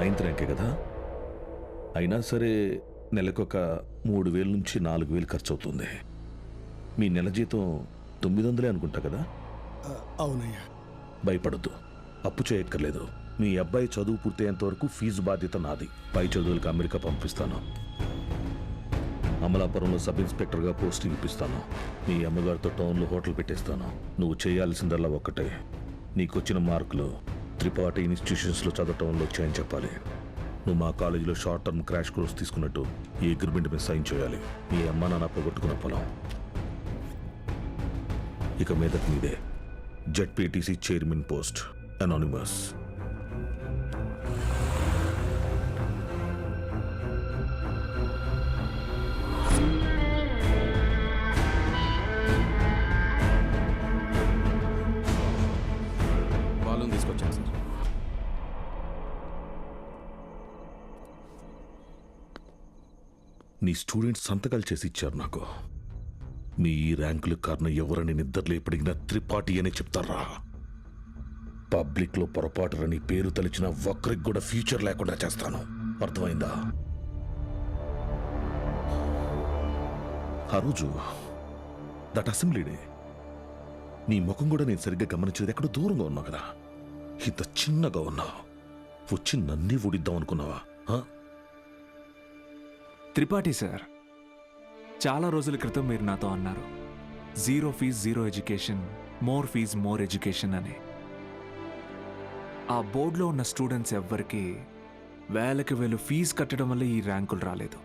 నైన్త్ ర్యాంకే కదా, అయినా సరే నెలకొక 3,000 నుంచి 4,000 ఖర్చు అవుతుంది. మీ నెల జీతం 900 అనుకుంటా కదా? అవునయ్యా. భయపడద్దు, అప్పు చేయక్కర్లేదు. మీ అబ్బాయి చదువు పూర్తయ్యేంత వరకు ఫీజు బాధ్యత నాది. పై చదువులకు అమెరికా పంపిస్తాను. అమలాపురంలో సబ్ ఇన్స్పెక్టర్గా పోస్టింగ్ ఇప్పిస్తాను. మీ అమ్మగారితో టౌన్లో హోటల్ పెట్టేస్తాను. నువ్వు చేయాల్సిందల్లా ఒక్కటే, నీకొచ్చిన మార్కులు త్రిపాఠి ఇన్స్టిట్యూషన్స్లో చదవటంలో వచ్చాయని చెప్పాలి. నువ్వు మా కాలేజీలో షార్ట్ టర్మ్ క్రాష్ కోర్స్ తీసుకున్నట్టు ఈ అగ్రిమెంట్ మీద సైన్ చేయాలి. మీ అమ్మ నాన్న పోగొట్టుకున్న పొలం ఇక మీదట మీదే. ZPTC chairman post, anonymous. Balloon తీసుకొచ్చాను సార్. నీ స్టూడెంట్స్ సంతకాలు చేసి ఇచ్చారు నాకు. మీ ఈ ర్యాంకుల కారణం ఎవరని నిద్రలేపడిగిన త్రిపాఠి అని చెప్తారా? పబ్లిక్లో పొరపాటున నీ పేరు తలిచిన ఒక్కరికి కూడా ఫ్యూచర్ లేకుండా చేస్తాను. అర్థమైందా? ఆ రోజు దట్ అసెంబ్లీ డే నీ ముఖం కూడా నేను సరిగ్గా గమనించేది ఎక్కడో దూరంగా ఉన్నావు కదా. ఇంత చిన్నగా ఉన్నావు. వచ్చి నన్నే ఊడిద్దాం అనుకున్నావా? త్రిపాఠి సార్, చాలా రోజుల క్రితం మీరు నాతో అన్నారు, 0 fees 0 education, more fees more education అని. ఆ బోర్డులో ఉన్న స్టూడెంట్స్ ఎవ్వరికి వేలకి వేలు ఫీజు కట్టడం వల్ల ఈ ర్యాంకులు రాలేదు.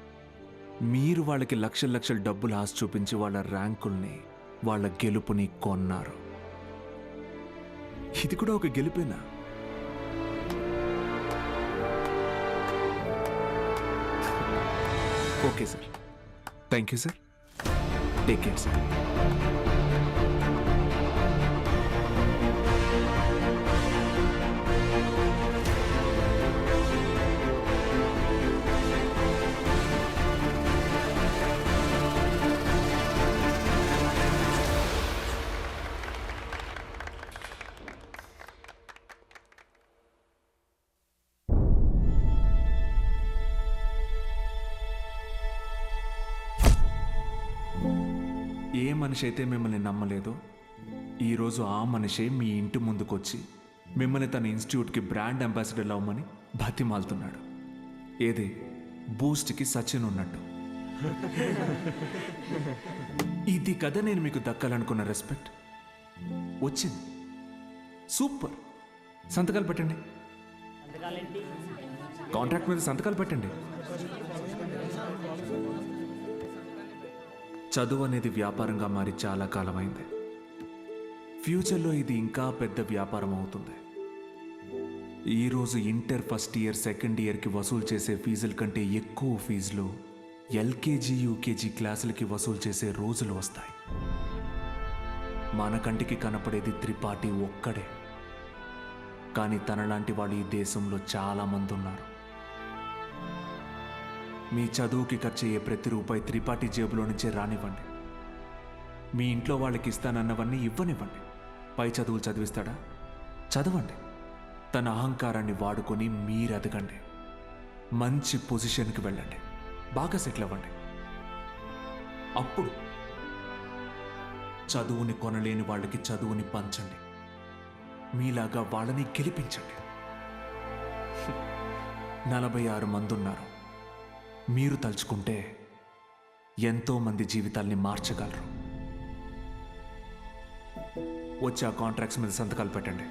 మీరు వాళ్ళకి లక్షల లక్షల డబ్బులు ఆశ చూపించి వాళ్ళ ర్యాంకుల్ని, వాళ్ళ గెలుపుని కొన్నారు. ఇది కూడా ఒక గెలుపేనా? Okay sir, thank you sir. Take care sir. ఏ మనిషి అయితే మిమ్మల్ని నమ్మలేదో ఈరోజు ఆ మనిషే మీ ఇంటి ముందుకొచ్చి మిమ్మల్ని తన ఇన్స్టిట్యూట్కి బ్రాండ్ అంబాసిడర్ అవ్వమని బతిమాలుతున్నాడు. ఏదే బూస్ట్కి సచిన్ ఉన్నట్టు. ఇది కదా నేను మీకు దక్కాలనుకున్న రెస్పెక్ట్. వచ్చింది. సూపర్. సంతకాలు పెట్టండి. కాంట్రాక్ట్ మీద సంతకాలు పెట్టండి. చదువు అనేది వ్యాపారంగా మారి చాలా కాలమైంది. ఫ్యూచర్లో ఇది ఇంకా పెద్ద వ్యాపారం అవుతుంది. ఈరోజు ఇంటర్ ఫస్ట్ ఇయర్, సెకండ్ ఇయర్కి వసూలు చేసే ఫీజుల కంటే ఎక్కువ ఫీజులు ఎల్కేజీ, యూకేజీ క్లాసులకి వసూలు చేసే రోజులు వస్తాయి. మన కంటికి కనపడేది త్రిపాఠి ఒక్కడే. కానీ తనలాంటి వాళ్ళు ఈ దేశంలో చాలామంది ఉన్నారు. మీ చదువుకి ఖర్చయ్యే ప్రతి రూపాయి త్రిపాఠి జేబులో నుంచే రానివ్వండి. మీ ఇంట్లో వాళ్ళకి ఇస్తానన్నవన్నీ ఇవ్వనివ్వండి. పై చదువులు చదివిస్తాడా? చదవండి. తన అహంకారాన్ని వాడుకొని మీరు ఎదగండి. మంచి పొజిషన్కి వెళ్ళండి. బాగా సెటిల్ అవ్వండి. అప్పుడు చదువుని కొనలేని వాళ్ళకి చదువుని పంచండి. మీలాగా వాళ్ళని గెలిపించండి. 46 మంది ఉన్నారు. మీరు తలుచుకుంటే ఎంతో మంది జీవితాల్ని మార్చగలరు. వచ్చి ఆ కాంట్రాక్ట్స్ మీద సంతకాలు పెట్టండి.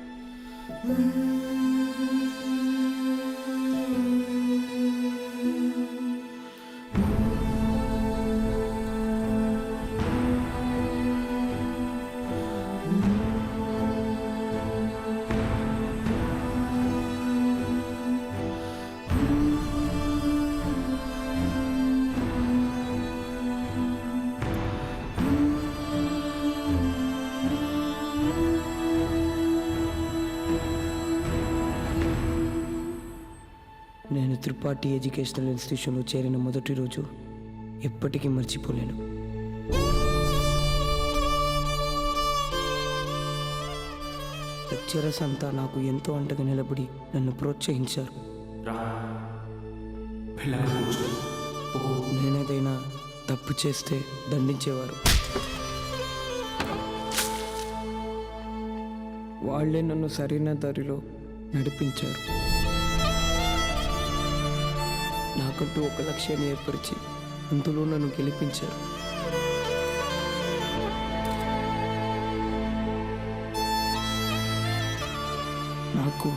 నేను త్రిపాఠి ఎడ్యుకేషనల్ ఇన్స్టిట్యూషన్లో చేరిన మొదటి రోజు ఎప్పటికీ మర్చిపోలేను. లెక్చరర్స్ అంతా నాకు ఎంతో అంటగా నిలబడి నన్ను ప్రోత్సహించారు. నేనేదైనా తప్పు చేస్తే దండించేవారు. వాళ్ళే నన్ను సరైన దారిలో నడిపించారు. నాకంటూ ఒక లక్ష్యాన్ని ఏర్పరిచి అందులో నన్ను గెలిపించారు. నాకు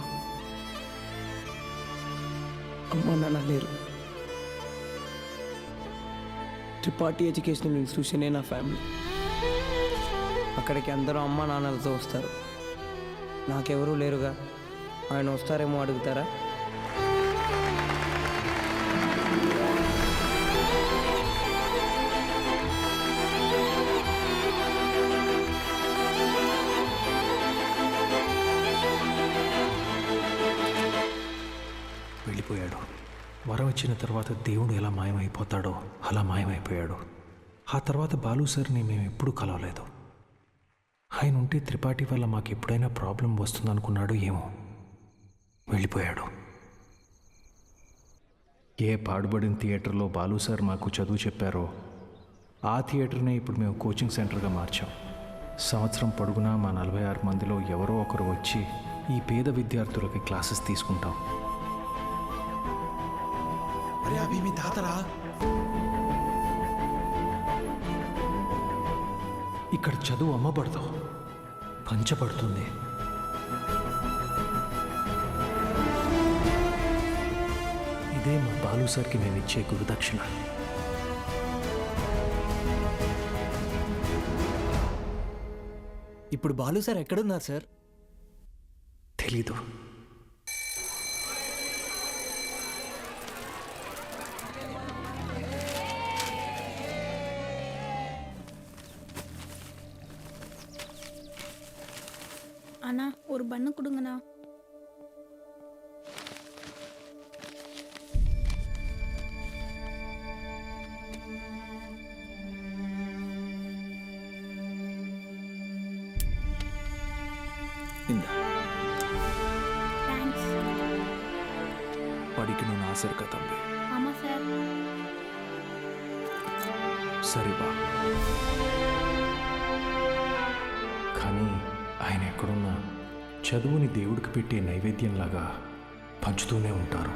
అమ్మ నాన్న లేరు. త్రిపాఠి ఎడ్యుకేషనల్ ఇన్స్టిట్యూషనే నా ఫ్యామిలీ. అక్కడికి అందరూ అమ్మ నాన్నలతో వస్తారు. నాకెవరూ లేరుగా. ఆయన వస్తారేమో అడుగుతారా? వెళ్ళిపోయాడు. వరం ఇచ్చిన తర్వాత దేవుడు ఎలా మాయమైపోతాడో అలా మాయమైపోయాడు. ఆ తర్వాత బాలు సార్ని మేము ఎప్పుడూ కలవలేదు. ఆయన ఉంటే త్రిపాఠి వల్ల మాకు ఎప్పుడైనా ప్రాబ్లం వస్తుందనుకున్నాడు ఏమో. వెళ్ళిపోయాడు. ఏ పాడుబడిన థియేటర్లో బాలు సార్ మాకు చదువు చెప్పారో ఆ థియేటర్నే ఇప్పుడు మేము కోచింగ్ సెంటర్గా మార్చాం. సంవత్సరం పొడుగునా మా 46 మందిలో ఎవరో ఒకరు వచ్చి ఈ పేద విద్యార్థులకి క్లాసెస్ తీసుకుంటాం. అరే అభి మీ తాతరా. ఇక్కడ చదువు అమ్మబడదు, పంచబడుతుంది. ఇదే మా బాలు సార్కి మేము ఇచ్చే గురుదక్షిణ. ఇప్పుడు బాలు సార్ ఎక్కడున్నారు సార్? తెలీదు. அண்ணா ஒரு பண்ணு கொடுங்கண்ணா. படிக்கணும்னு ஆசை இருக்கா தம்பி? ஆமா சார். சரிப்பா. కానీ ఆయన ఎక్కడున్నా చదువుని దేవుడికి పెట్టే నైవేద్యంలాగా పంచుతూనే ఉంటారు.